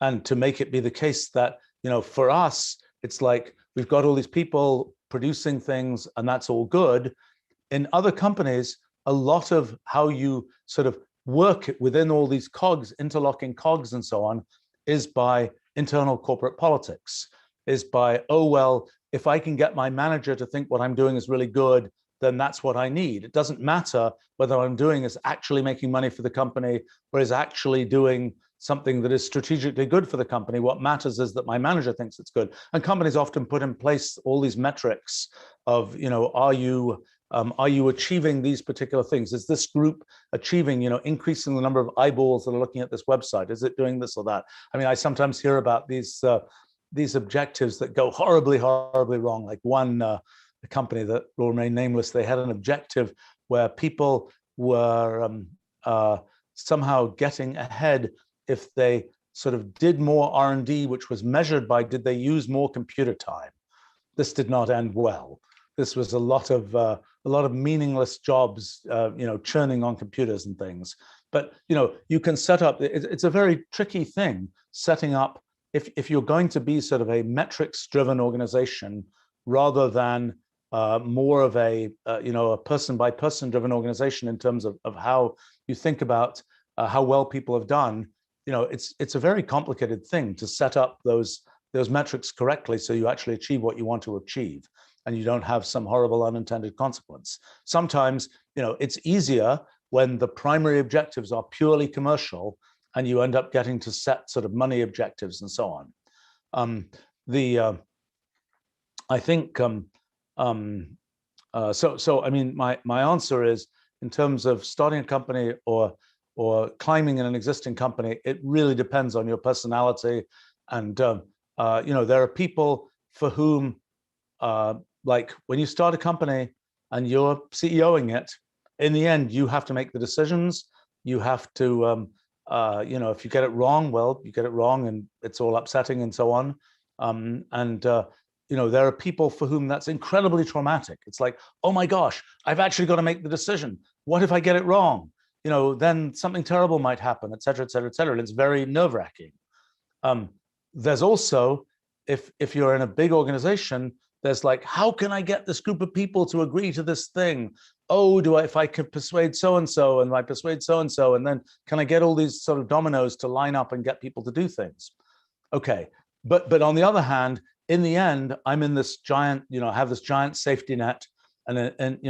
And to make it be the case that, for us, it's like we've got all these people producing things and that's all good. In other companies, a lot of how you sort of work within all these cogs, interlocking cogs and so on, is by internal corporate politics, is by, oh, well, if I can get my manager to think what I'm doing is really good, then that's what I need. It doesn't matter whether what I'm doing is actually making money for the company or is actually doing something that is strategically good for the company. What matters is that my manager thinks it's good. And companies often put in place all these metrics of, are you achieving these particular things? Is this group achieving, increasing the number of eyeballs that are looking at this website? Is it doing this or that? I mean, I sometimes hear about these objectives that go horribly, horribly wrong. Like one company that will remain nameless, they had an objective where people were somehow getting ahead if they sort of did more R&D, which was measured by did they use more computer time. This did not end well. This was a lot of meaningless jobs, churning on computers and things. But you can set up. It's a very tricky thing setting up if you're going to be sort of a metrics-driven organization rather than more of a person-by-person driven organization in terms of how you think about how well people have done. It's a very complicated thing to set up those metrics correctly so you actually achieve what you want to achieve and you don't have some horrible unintended consequence. Sometimes, it's easier when the primary objectives are purely commercial and you end up getting to set sort of money objectives and so on. I think, so I mean, my answer is, in terms of starting a company or climbing in an existing company, it really depends on your personality. And, there are people for whom, like when you start a company and you're CEOing it, in the end, you have to make the decisions. You have to, if you get it wrong, well, you get it wrong and it's all upsetting and so on. There are people for whom that's incredibly traumatic. It's like, oh my gosh, I've actually got to make the decision. What if I get it wrong? Then something terrible might happen, et cetera, et cetera, et cetera. And it's very nerve-wracking. There's also, if you're in a big organization, there's like, how can I get this group of people to agree to this thing? Oh, if I could persuade so-and-so and I persuade so-and-so, and then can I get all these sort of dominoes to line up and get people to do things? Okay, but on the other hand, in the end, I'm in this giant, I have this giant safety net, and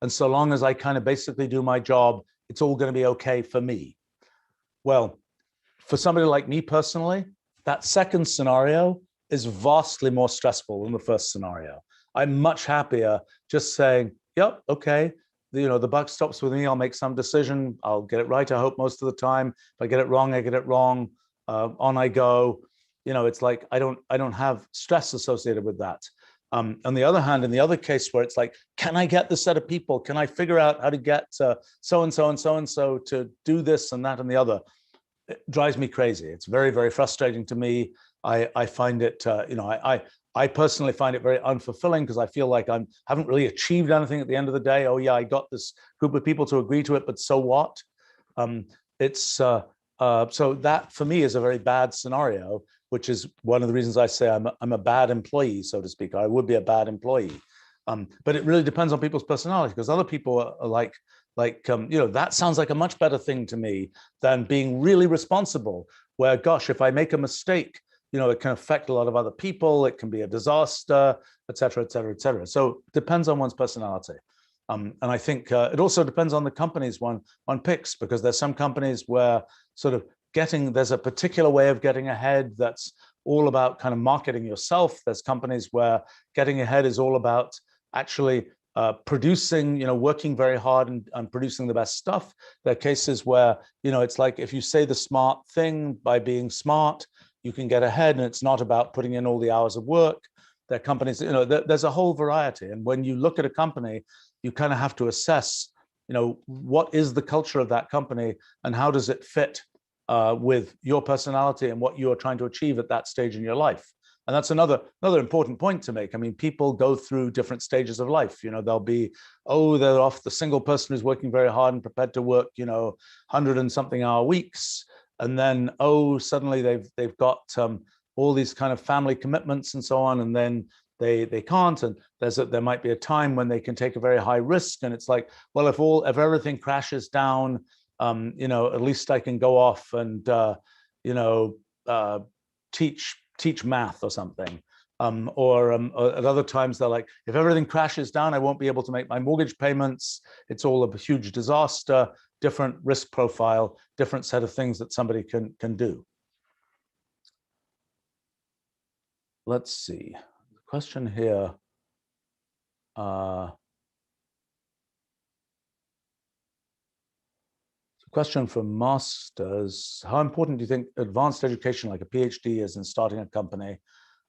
so long as I kind of basically do my job, it's all going to be okay for me. Well, for somebody like me personally, that second scenario is vastly more stressful than the first scenario. I'm much happier just saying, yep, okay, the buck stops with me. I'll make some decision. I'll get it right, I hope, most of the time. If I get it wrong, I get it wrong. On I go. It's like I don't have stress associated with that. On the other hand, in the other case where it's like, can I get this set of people? Can I figure out how to get so-and-so and so-and-so to do this and that and the other? It drives me crazy. It's very, very frustrating to me. I find it, I personally find it very unfulfilling because I feel like I haven't really achieved anything at the end of the day. Oh yeah, I got this group of people to agree to it, but so what? So that for me is a very bad scenario, which is one of the reasons I say I'm a bad employee, so to speak. I would be a bad employee. But it really depends on people's personality, because other people are like, that sounds like a much better thing to me than being really responsible, where, gosh, if I make a mistake, it can affect a lot of other people. It can be a disaster, et cetera, et cetera, et cetera. So it depends on one's personality. And I think it also depends on the companies one picks, because there's some companies where sort of there's a particular way of getting ahead that's all about kind of marketing yourself. There's companies where getting ahead is all about actually producing, working very hard and producing the best stuff. There are cases where, it's like if you say the smart thing by being smart, you can get ahead, and it's not about putting in all the hours of work. There are companies, there's a whole variety. And when you look at a company, you kind of have to assess, what is the culture of that company and how does it fit with your personality and what you are trying to achieve at that stage in your life. And that's another important point to make. I mean, people go through different stages of life. You know, they'll be, oh, they're off the single person who's working very hard and prepared to work, 100 and something hour weeks. And then, oh, suddenly they've got all these kind of family commitments and so on. And then they can't. And there might be a time when they can take a very high risk. And it's like, well, if everything crashes down, at least I can go off and, teach math or something. Or at other times they're like, if everything crashes down, I won't be able to make my mortgage payments. It's all a huge disaster, different risk profile, different set of things that somebody can do. Let's see, the question here. Question from Masters: how important do you think advanced education like a PhD is in starting a company?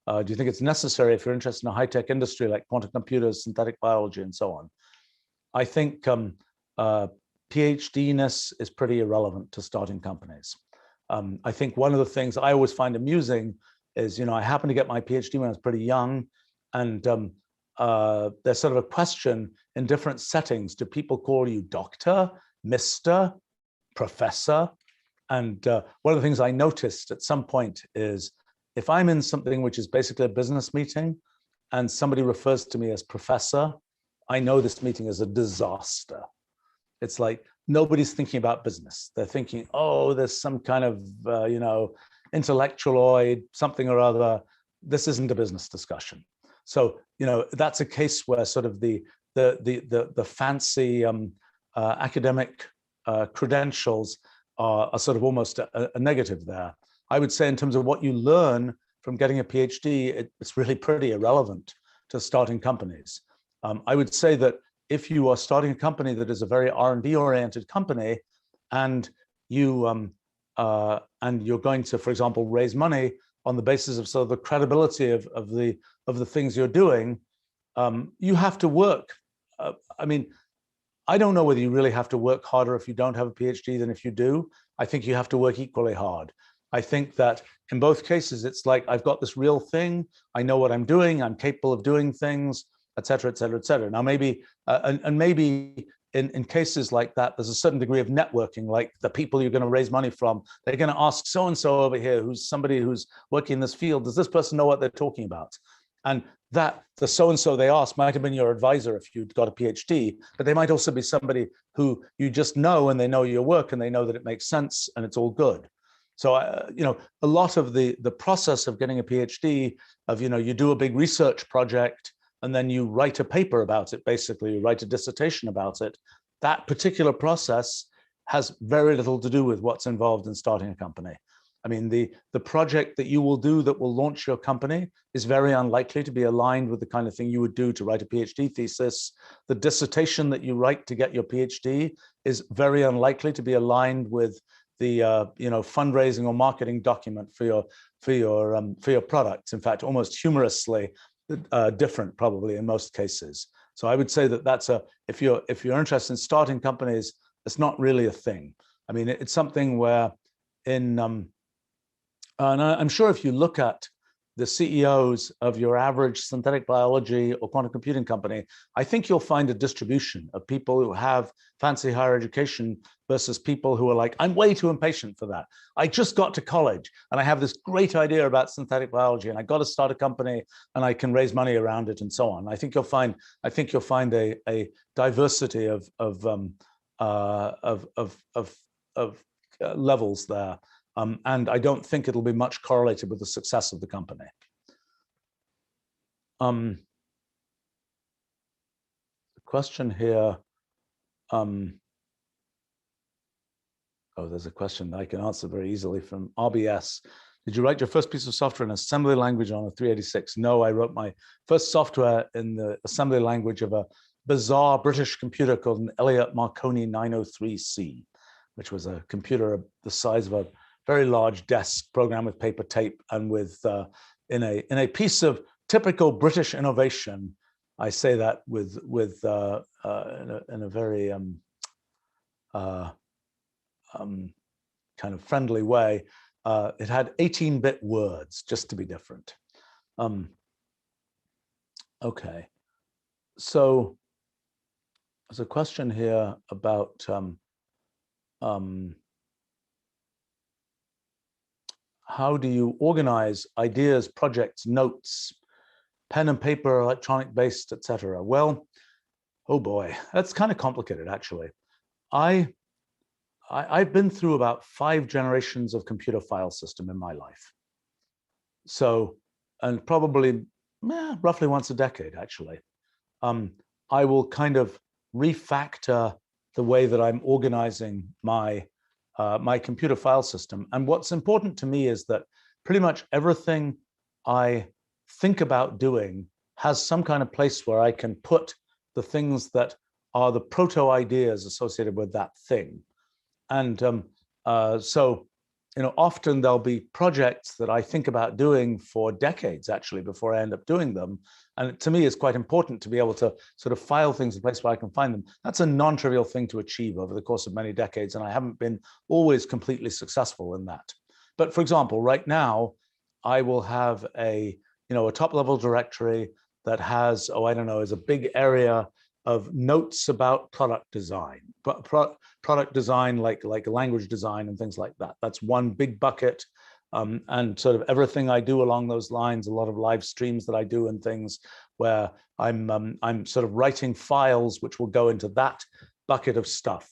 Do you think it's necessary if you're interested in a high-tech industry like quantum computers, synthetic biology, and so on? I think PhD-ness is pretty irrelevant to starting companies. I think one of the things I always find amusing is, I happened to get my PhD when I was pretty young, and there's sort of a question in different settings. Do people call you doctor, Mr., professor? And one of the things I noticed at some point is, if I'm in something which is basically a business meeting and somebody refers to me as professor, I know this meeting is a disaster. It's like nobody's thinking about business. They're thinking, oh, there's some kind of, intellectualoid, something or other. This isn't a business discussion. So, that's a case where sort of the fancy academic credentials are sort of almost a negative there. I would say in terms of what you learn from getting a PhD, it's really pretty irrelevant to starting companies. I would say that if you are starting a company that is a very R&D oriented company, and you're going to, for example, raise money on the basis of sort of the credibility of the things you're doing, you have to work. I don't know whether you really have to work harder if you don't have a PhD than if you do. I think you have to work equally hard. I think that in both cases, it's like, I've got this real thing. I know what I'm doing. I'm capable of doing things, et cetera, et cetera, et cetera. Now, maybe, maybe in cases like that, there's a certain degree of networking, like the people you're going to raise money from, they're going to ask so-and-so over here, who's somebody who's working in this field, does this person know what they're talking about? And that the so-and-so they asked might have been your advisor if you'd got a PhD, but they might also be somebody who you just know, and they know your work, and they know that it makes sense and it's all good. So, a lot of the process of getting a PhD, of, you do a big research project and then you write a paper about it, basically, you write a dissertation about it. That particular process has very little to do with what's involved in starting a company. I mean, the project that you will do that will launch your company is very unlikely to be aligned with the kind of thing you would do to write a PhD thesis. The dissertation that you write to get your PhD is very unlikely to be aligned with the fundraising or marketing document for your products. In fact, almost humorously different, probably in most cases. So I would say that that's if you're interested in starting companies, it's not really a thing. I mean, it's something where and I'm sure if you look at the CEOs of your average synthetic biology or quantum computing company, I think you'll find a distribution of people who have fancy higher education versus people who are like, I'm way too impatient for that. I just got to college and I have this great idea about synthetic biology and I got to start a company and I can raise money around it and so on. I think you'll find a diversity of levels there. And I don't think it'll be much correlated with the success of the company. The question here, there's a question I can answer very easily from RBS. Did you write your first piece of software in assembly language on a 386? No, I wrote my first software in the assembly language of a bizarre British computer called an Elliott Marconi 903C, which was a computer the size of a very large desk programmed with paper tape and with in a piece of typical British innovation. I say that in a very kind of friendly way. It had 18-bit words, just to be different. Okay, so there's a question here about how do you organize ideas, projects, notes, pen and paper, electronic based, etc. Well, oh boy, that's kind of complicated, actually. I've been through about 5 generations of computer file system in my life. So, and probably roughly once a decade, actually. I will kind of refactor the way that I'm organizing my my computer file system. And what's important to me is that pretty much everything I think about doing has some kind of place where I can put the things that are the proto ideas associated with that thing. And so, you know, often there'll be projects that I think about doing for decades, actually, before I end up doing them. And to me, it's quite important to be able to sort of file things in a place where I can find them. That's a non-trivial thing to achieve over the course of many decades, and I haven't been always completely successful in that. But for example, right now, I will have a top-level directory that has, oh, I don't know, is a big area of notes about product design, product design like language design and things like that. That's one big bucket. And sort of everything I do along those lines, a lot of live streams that I do and things where I'm sort of writing files which will go into that bucket of stuff.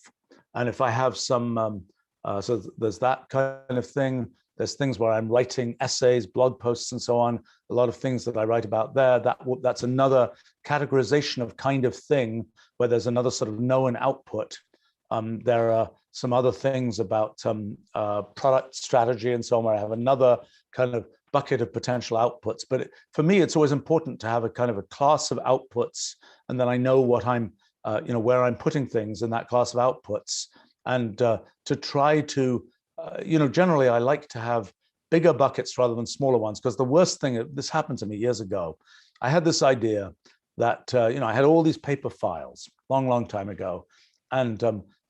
And if I have some, so there's that kind of thing. There's things where I'm writing essays, blog posts, and so on. A lot of things that I write about there. That's another categorization of kind of thing where there's another sort of known output. There are some other things about product strategy and so on where I have another kind of bucket of potential outputs. But for me, it's always important to have a kind of a class of outputs, and then I know what I'm, where I'm putting things in that class of outputs, and to try to generally I like to have bigger buckets rather than smaller ones, because the worst thing, this happened to me years ago. I had this idea that, I had all these paper files long time ago. And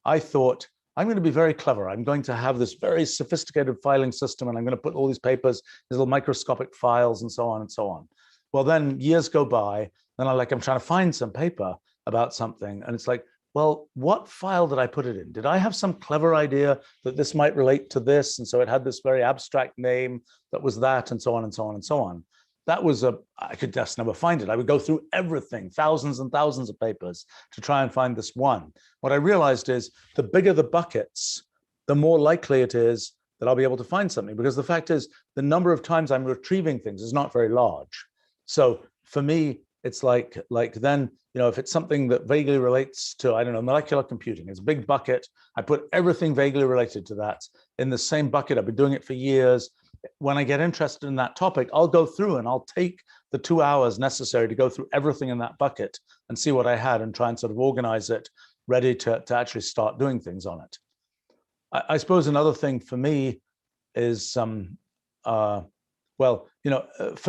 I thought, I'm going to be very clever. I'm going to have this very sophisticated filing system, and I'm going to put all these papers, these little microscopic files and so on and so on. Well, then years go by, and I'm trying to find some paper about something. And it's like, well, what file did I put it in? Did I have some clever idea that this might relate to this? And so it had this very abstract name that was that, and so on and so on and so on. That was I could just never find it. I would go through everything, thousands and thousands of papers to try and find this one. What I realized is the bigger the buckets, the more likely it is that I'll be able to find something, because the fact is the number of times I'm retrieving things is not very large. So for me, it's like then, if it's something that vaguely relates to, I don't know, molecular computing, it's a big bucket. I put everything vaguely related to that in the same bucket. I've been doing it for years. When I get interested in that topic, I'll go through and I'll take the 2 hours necessary to go through everything in that bucket and see what I had and try and sort of organize it, ready to actually start doing things on it. I suppose another thing for me is, for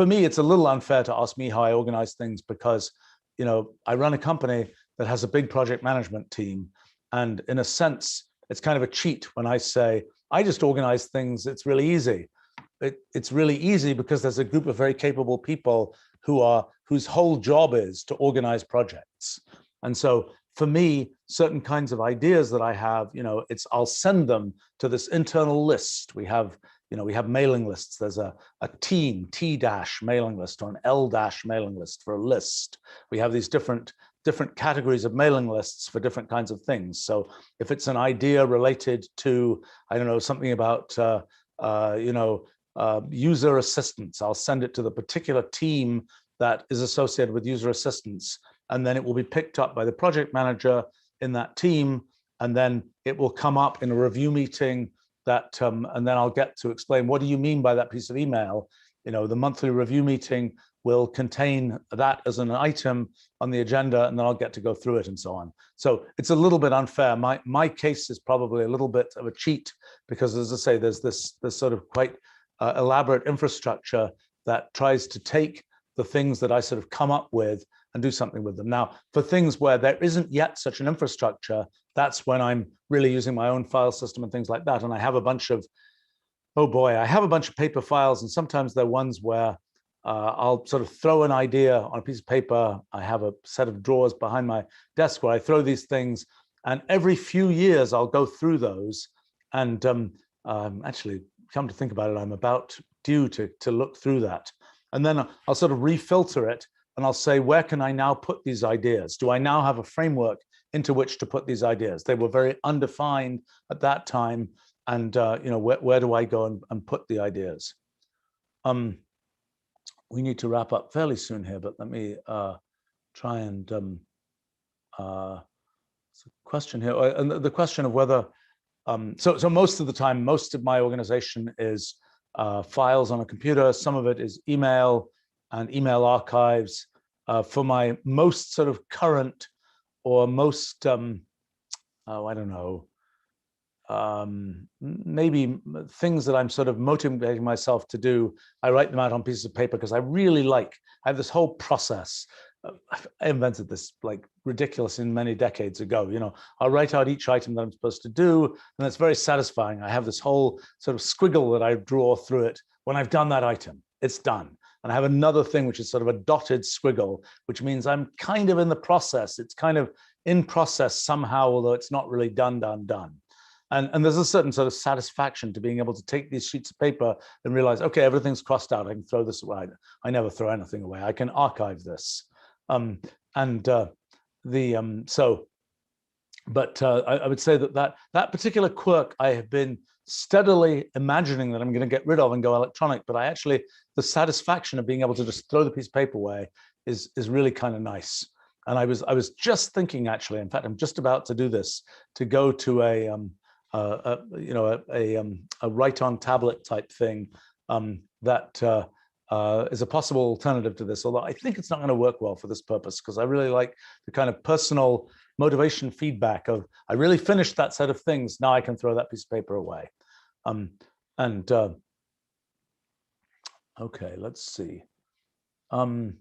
me, it's a little unfair to ask me how I organize things, because, I run a company that has a big project management team. And in a sense, it's kind of a cheat when I say, I just organize things, it's really easy. It's really easy because there's a group of very capable people whose whole job is to organize projects. And so for me, certain kinds of ideas that I have, I'll send them to this internal list. We have mailing lists. There's a team T- mailing list or an L- mailing list for a list. We have these different categories of mailing lists for different kinds of things. So if it's an idea related to, I don't know, something about, user assistance, I'll send it to the particular team that is associated with user assistance. And then it will be picked up by the project manager in that team. And then it will come up in a review meeting that, and then I'll get to explain, what do you mean by that piece of email? The monthly review meeting will contain that as an item on the agenda, and then I'll get to go through it and so on. So it's a little bit unfair. My case is probably a little bit of a cheat, because, as I say, there's this sort of quite elaborate infrastructure that tries to take the things that I sort of come up with and do something with them. Now, for things where there isn't yet such an infrastructure, that's when I'm really using my own file system and things like that. And I have a bunch of, oh boy, I have a bunch of paper files, and sometimes they're ones where I'll sort of throw an idea on a piece of paper. I have a set of drawers behind my desk where I throw these things, and every few years I'll go through those. And actually, come to think about it, I'm about due to look through that. And then I'll sort of refilter it, and I'll say, where can I now put these ideas? Do I now have a framework into which to put these ideas? They were very undefined at that time. And where do I go and put the ideas? We need to wrap up fairly soon here, but let me try and it's a question here, and the question of whether so most of the time, most of my organization is files on a computer. Some of it is email and email archives. For my most sort of current or most I don't know, maybe things that I'm sort of motivating myself to do, I write them out on pieces of paper because I have this whole process. I invented this like ridiculous in many decades ago. I'll write out each item that I'm supposed to do, and it's very satisfying. I have this whole sort of squiggle that I draw through it. When I've done that item, it's done. And I have another thing, which is sort of a dotted squiggle, which means I'm kind of in the process. It's kind of in process somehow, although it's not really done. And there's a certain sort of satisfaction to being able to take these sheets of paper and realize, okay, everything's crossed out. I can throw this away. I never throw anything away. I can archive this. I would say that particular quirk I have been steadily imagining that I'm going to get rid of and go electronic, but the satisfaction of being able to just throw the piece of paper away is really kind of nice. And I was just thinking, actually, in fact, I'm just about to do this, to go to a write on tablet type thing that is a possible alternative to this, although I think it's not going to work well for this purpose, because I really like the kind of personal motivation feedback of, I really finished that set of things, now I can throw that piece of paper away. Okay, let's see. There's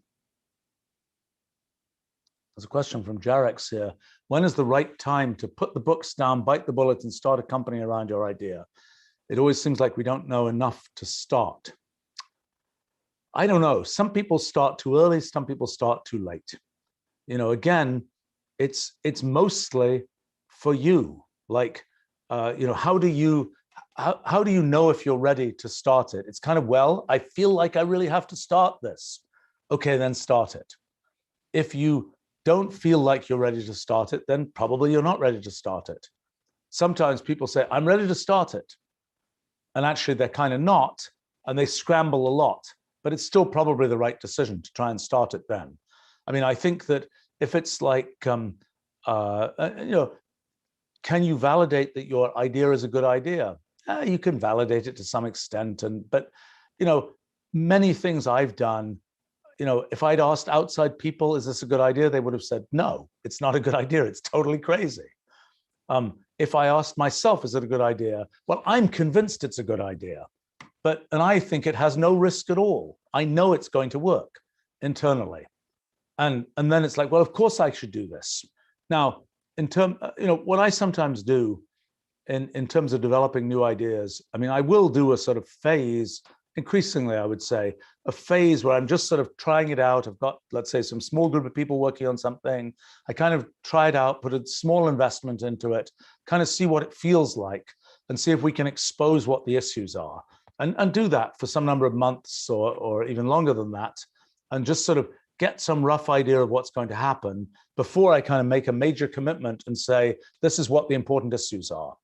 a question from Jarex here. When is the right time to put the books down, bite the bullet, and start a company around your idea? It always seems like we don't know enough to start. I don't know. Some people start too early. Some people start too late. Again, it's mostly for you. Like, how do you know if you're ready to start it? It's kind of, well, I feel like I really have to start this. Okay, then start it. If you don't feel like you're ready to start it, then probably you're not ready to start it. Sometimes people say, I'm ready to start it. And actually they're kind of not, and they scramble a lot, but it's still probably the right decision to try and start it then. I mean, I think that if it's like, can you validate that your idea is a good idea? You can validate it to some extent. But many things I've done, if I'd asked outside people, is this a good idea? They would have said, no, it's not a good idea. It's totally crazy. If I asked myself, is it a good idea? Well, I'm convinced it's a good idea, and I think it has no risk at all. I know it's going to work internally. And then it's like, well, of course I should do this. Now, what I sometimes do in terms of developing new ideas, I mean, I will do a sort of phase, increasingly, I would say, a phase where I'm just sort of trying it out. I've got, let's say, some small group of people working on something. I kind of try it out, put a small investment into it, kind of see what it feels like, and see if we can expose what the issues are, and do that for some number of months or even longer than that, and just sort of get some rough idea of what's going to happen before I kind of make a major commitment and say, this is what the important issues are.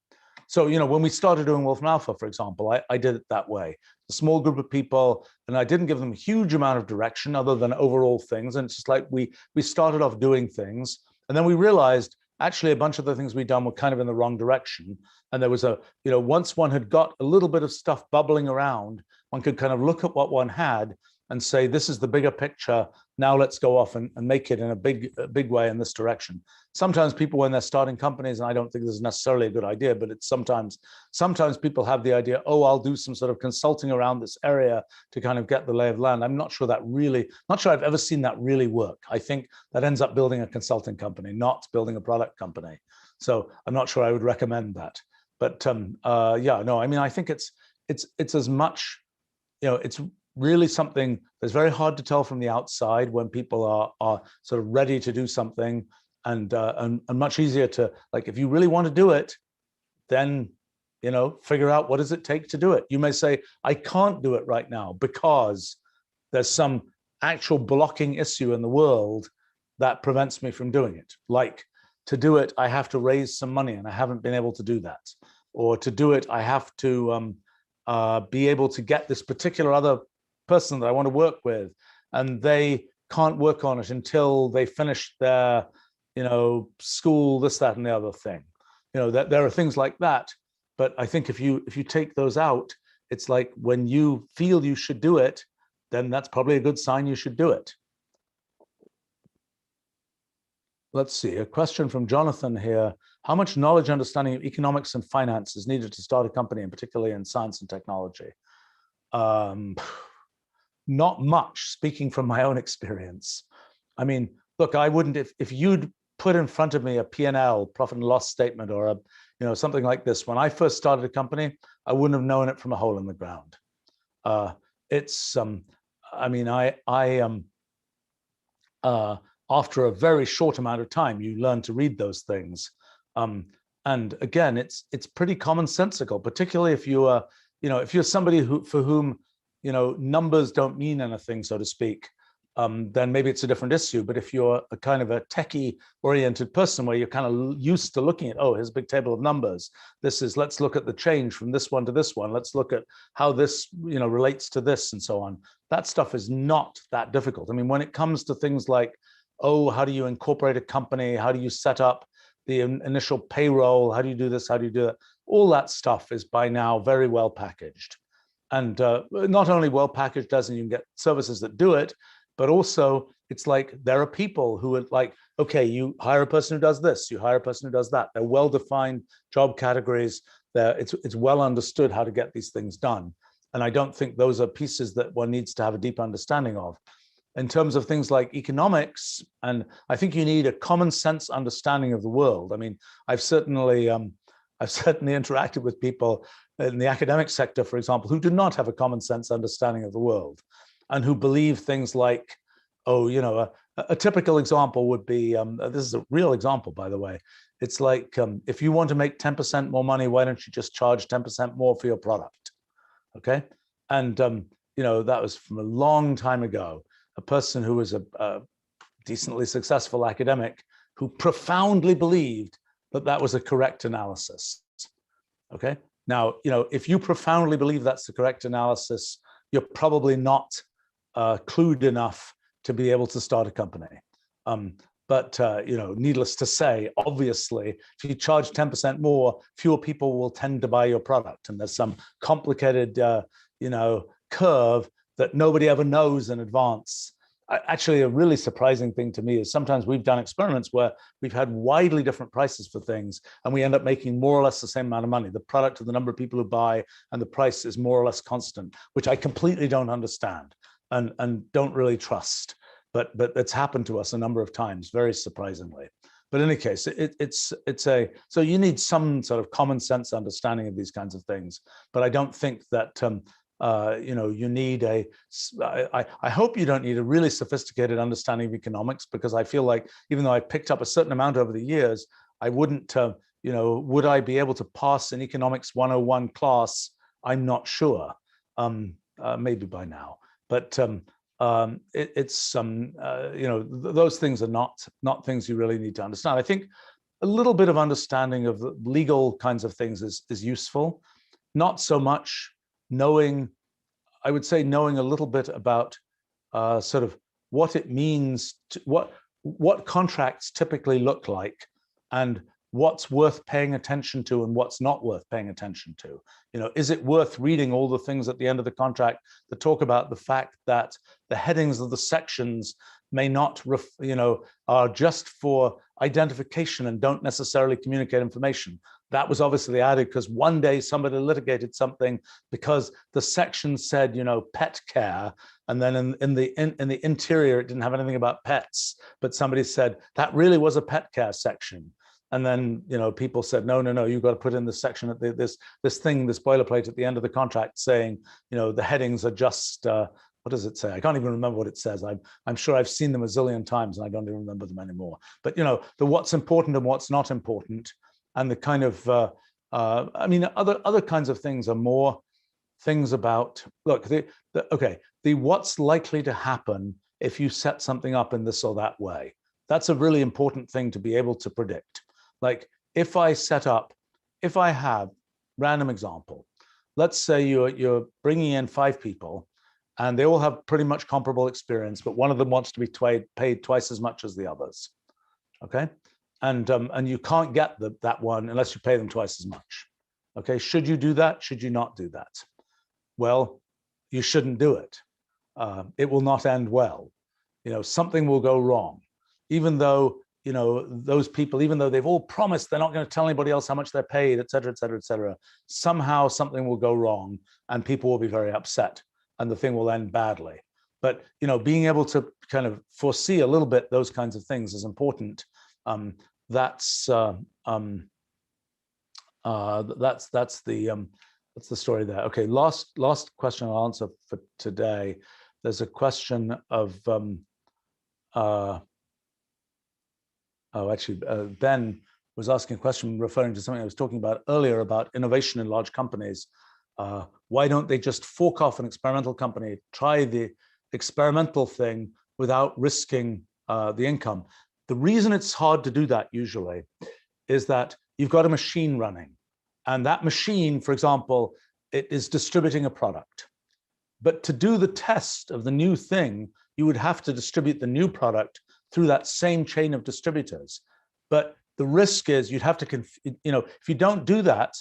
So, when we started doing Wolfram Alpha, for example, I did it that way. A small group of people, and I didn't give them a huge amount of direction other than overall things. And it's just like we started off doing things, and then we realized actually a bunch of the things we'd done were kind of in the wrong direction. And there was once one had got a little bit of stuff bubbling around, one could kind of look at what one had and say, this is the bigger picture. Now let's go off and make it in a big way in this direction. Sometimes people, when they're starting companies, and I don't think this is necessarily a good idea, but it's sometimes people have the idea, oh, I'll do some sort of consulting around this area to kind of get the lay of the land. I'm not sure I've ever seen that really work. I think that ends up building a consulting company, not building a product company. So I'm not sure I would recommend that. But yeah, no, I mean, I think it's as much, it's really something that's very hard to tell from the outside when people are sort of ready to do something, and much easier to, like, if you really want to do it, then figure out what does it take to do it. You may say, I can't do it right now because there's some actual blocking issue in the world that prevents me from doing it. Like, to do it, I have to raise some money and I haven't been able to do that. Or to do it, I have to be able to get this particular other person that I want to work with, and they can't work on it until they finish their, school, this, that, and the other thing. That there are things like that. But I think if you take those out, it's like when you feel you should do it, then that's probably a good sign you should do it. Let's see, a question from Jonathan here. How much knowledge, understanding of economics and finance is needed to start a company, and particularly in science and technology? Not much, speaking from my own experience. I mean, look, I wouldn't, if you'd put in front of me a P&L, profit and loss statement, or something like this, when I first started a company, I wouldn't have known it from a hole in the ground. I mean, after a very short amount of time, you learn to read those things. And again, it's pretty commonsensical, particularly if you are, if you're somebody for whom, numbers don't mean anything, so to speak, then maybe it's a different issue. But if you're a kind of a techie oriented person where you're kind of used to looking at, oh, here's a big table of numbers. Let's look at the change from this one to this one. Let's look at how this, relates to this and so on. That stuff is not that difficult. I mean, when it comes to things like, oh, how do you incorporate a company? How do you set up the initial payroll? How do you do this? How do you do that? All that stuff is by now very well packaged. And not only well packaged as in you can get services that do it, but also it's like there are people who are like, okay, you hire a person who does this, you hire a person who does that. They're well-defined job categories. It's well understood how to get these things done. And I don't think those are pieces that one needs to have a deep understanding of. In terms of things like economics, and I think you need a common sense understanding of the world. I mean, I've certainly interacted with people in the academic sector, for example, who do not have a common sense understanding of the world, and who believe things like, oh, a typical example would be, this is a real example, by the way. It's like, if you want to make 10% more money, why don't you just charge 10% more for your product? Okay. And, that was from a long time ago. A person who was a decently successful academic who profoundly believed that that was a correct analysis. Okay. Now, if you profoundly believe that's the correct analysis, you're probably not clued enough to be able to start a company. But needless to say, obviously, if you charge 10% more, fewer people will tend to buy your product. And there's some complicated, curve that nobody ever knows in advance. Actually, a really surprising thing to me is sometimes we've done experiments where we've had widely different prices for things, and we end up making more or less the same amount of money. The product of the number of people who buy and the price is more or less constant, which I completely don't understand and don't really trust. But it's happened to us a number of times, very surprisingly. But in any case, so you need some sort of common sense understanding of these kinds of things. But I don't think that you need I hope you don't need a really sophisticated understanding of economics, because I feel like even though I picked up a certain amount over the years, I wouldn't, would I be able to pass an economics 101 class? I'm not sure, maybe by now, but those things are not things you really need to understand. I think a little bit of understanding of the legal kinds of things is useful, not so much knowing a little bit about sort of what it means to what contracts typically look like, and what's worth paying attention to and what's not worth paying attention to. Is it worth reading all the things at the end of the contract that talk about the fact that the headings of the sections may not, are just for identification and don't necessarily communicate information? That was obviously added because one day somebody litigated something because the section said, pet care, and then in the interior it didn't have anything about pets, but somebody said that really was a pet care section. And then, people said, no, you've got to put in this section at this boilerplate at the end of the contract saying, the headings are just, what does it say? I can't even remember what it says. I'm sure I've seen them a zillion times and I don't even remember them anymore. But, the what's important and what's not important, and the kind of, other kinds of things are more things about, look, the what's likely to happen if you set something up in this or that way. That's a really important thing to be able to predict. Like if I have, random example, let's say you're bringing in 5 people and they all have pretty much comparable experience, but one of them wants to be paid twice as much as the others, okay? And you can't get that one unless you pay them twice as much, okay? Should you do that? Should you not do that? Well, you shouldn't do it. It will not end well. Something will go wrong, even though those people, even though they've all promised they're not going to tell anybody else how much they're paid, et cetera, et cetera, et cetera, somehow something will go wrong and people will be very upset and the thing will end badly. But, being able to kind of foresee a little bit those kinds of things is important. That's the story there. Okay, last question I'll answer for today. There's a question of, Ben was asking a question referring to something I was talking about earlier about innovation in large companies. Why don't they just fork off an experimental company, try the experimental thing without risking the income? The reason it's hard to do that usually is that you've got a machine running, and that machine, for example, it is distributing a product. But to do the test of the new thing, you would have to distribute the new product through that same chain of distributors. But the risk is you'd have to, if you don't do that,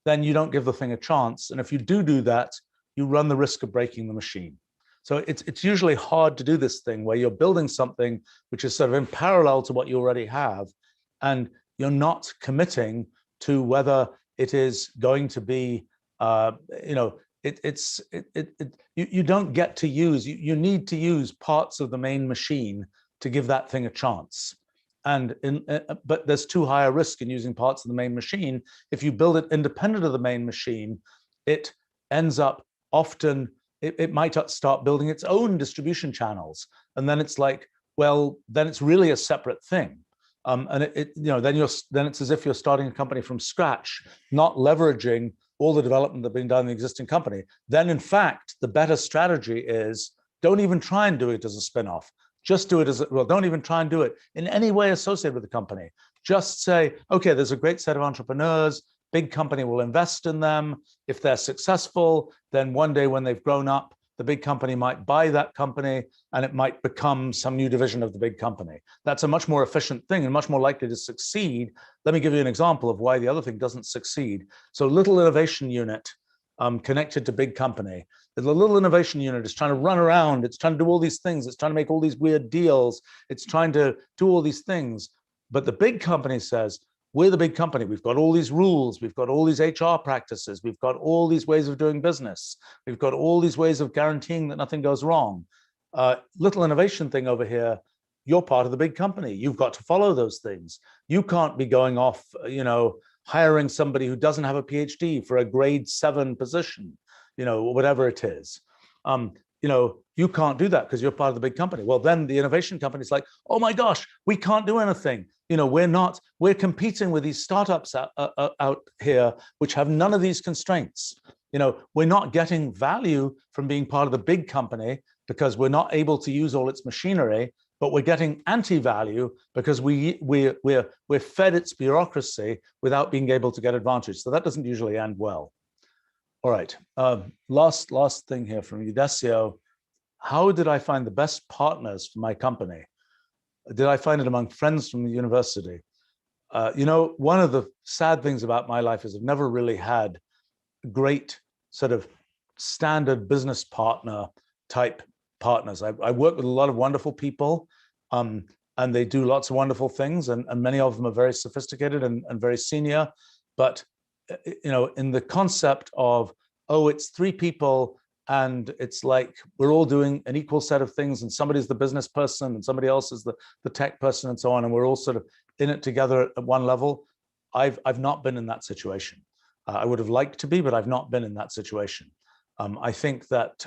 then you don't give the thing a chance. And if you do that, you run the risk of breaking the machine. So it's usually hard to do this thing where you're building something which is sort of in parallel to what you already have, and you're not committing to whether it is going to be, you don't get to use, you need to use parts of the main machine to give that thing a chance. But there's too high a risk in using parts of the main machine. If you build it independent of the main machine, it ends up often, it might start building its own distribution channels. And then it's like, well, then it's really a separate thing. And then it's as if you're starting a company from scratch, not leveraging all the development that's been done in the existing company. Then in fact, the better strategy is don't even try and do it as a spin-off. Just do it as, don't even try and do it in any way associated with the company. Just say, okay, there's a great set of entrepreneurs, big company will invest in them. If they're successful, then one day when they've grown up, the big company might buy that company and it might become some new division of the big company. That's a much more efficient thing and much more likely to succeed. Let me give you an example of why the other thing doesn't succeed. So little innovation unit connected to big company. The little innovation unit is trying to run around. It's trying to do all these things. It's trying to make all these weird deals. It's trying to do all these things. But the big company says, we're the big company. We've got all these rules. We've got all these HR practices. We've got all these ways of doing business. We've got all these ways of guaranteeing that nothing goes wrong. Little innovation thing over here, you're part of the big company. You've got to follow those things. You can't be going off, hiring somebody who doesn't have a PhD for a grade 7 position, whatever it is. You can't do that because you're part of the big company. Well, then the innovation company is like, oh my gosh, we can't do anything. We're competing with these startups out here, which have none of these constraints. We're not getting value from being part of the big company because we're not able to use all its machinery, but we're getting anti-value because we're fed its bureaucracy without being able to get advantage. So that doesn't usually end well. All right, last thing here from Udesio. How did I find the best partners for my company? Did I find it among friends from the university? One of the sad things about my life is I've never really had great sort of standard business partner type partners. I work with a lot of wonderful people, and they do lots of wonderful things, and many of them are very sophisticated and very senior. But in the concept of, oh, it's three people and it's like we're all doing an equal set of things, and somebody's the business person and somebody else is the tech person and so on, and we're all sort of in it together at one level. I've not been in that situation. I would have liked to be, but I've not been in that situation. I think that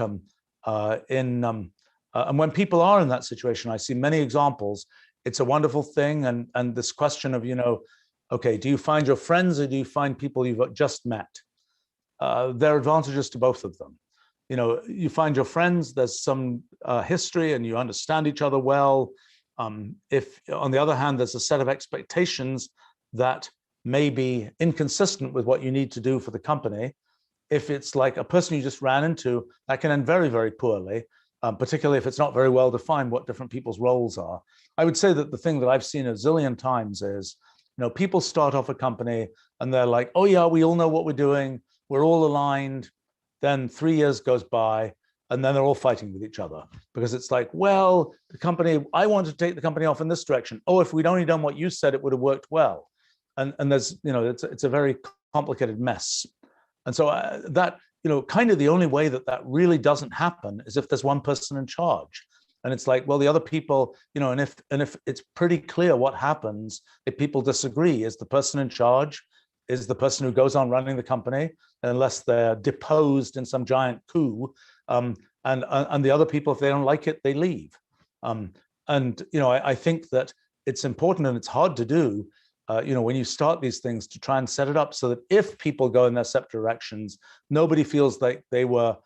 and when people are in that situation, I see many examples. It's a wonderful thing, and this question of, okay, do you find your friends or do you find people you've just met? There are advantages to both of them. You find your friends, there's some history and you understand each other well. If, on the other hand, there's a set of expectations that may be inconsistent with what you need to do for the company, if it's like a person you just ran into, that can end very, very poorly, particularly if it's not very well defined what different people's roles are. I would say that the thing that I've seen a zillion times is, people start off a company and they're like, oh yeah, we all know what we're doing, we're all aligned. Then 3 years goes by and then they're all fighting with each other because it's like, well, the company, I want to take the company off in this direction. Oh, if we'd only done what you said, it would have worked well. And there's, it's a very complicated mess. And so that, kind of the only way that really doesn't happen is if there's one person in charge. And it's like, well, the other people, and if it's pretty clear what happens if people disagree, is the person in charge, is the person who goes on running the company, unless they're deposed in some giant coup, and the other people, if they don't like it, they leave. I think that it's important, and it's hard to do, when you start these things, to try and set it up so that if people go in their separate directions, nobody feels like they were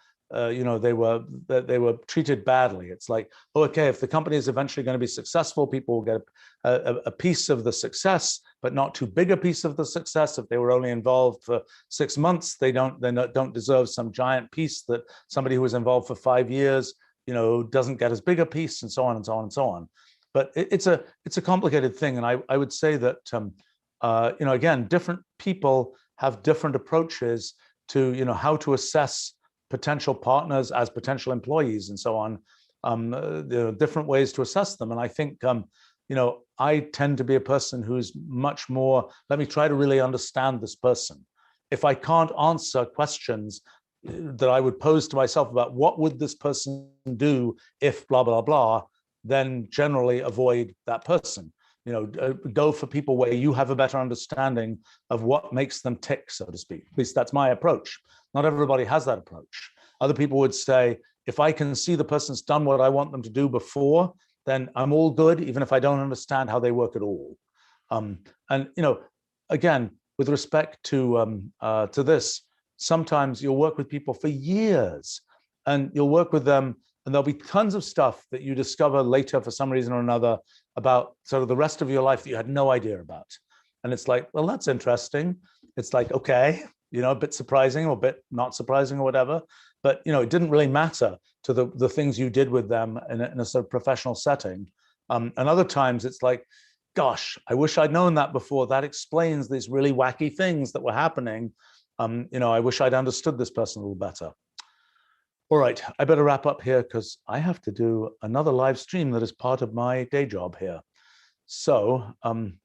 treated badly. It's like, oh, okay, if the company is eventually going to be successful, people will get a piece of the success, but not too big a piece of the success. If they were only involved for 6 months, they don't deserve some giant piece that somebody who was involved for 5 years, doesn't get as big a piece, and so on and so on and so on. But it's a complicated thing, and I would say that again, different people have different approaches to how to assess potential partners as potential employees and so on. There are different ways to assess them, and I think I tend to be a person who's much more, let me try to really understand this person. If I can't answer questions that I would pose to myself about what would this person do if blah blah blah, then generally avoid that person. Go for people where you have a better understanding of what makes them tick, so to speak. At least that's my approach. Not everybody has that approach. Other people would say, if I can see the person's done what I want them to do before, then I'm all good, even if I don't understand how they work at all. Again, with respect to this, sometimes you'll work with people for years, and you'll work with them, and there'll be tons of stuff that you discover later for some reason or another about sort of the rest of your life that you had no idea about. And it's like, well, that's interesting. It's like, okay, a bit surprising or a bit not surprising or whatever, but it didn't really matter to the things you did with them in a sort of professional setting. And other times it's like, gosh, I wish I'd known that before. That explains these really wacky things that were happening. I wish I'd understood this person a little better. All right, I better wrap up here because I have to do another live stream that is part of my day job here. So,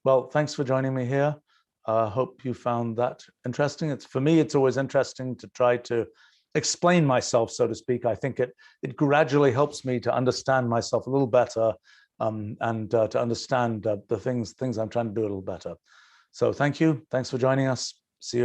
well, thanks for joining me here. Hope you found that interesting. For me, it's always interesting to try to explain myself, so to speak. I think it gradually helps me to understand myself a little better, and to understand the things I'm trying to do a little better. So thank you. Thanks for joining us. See you in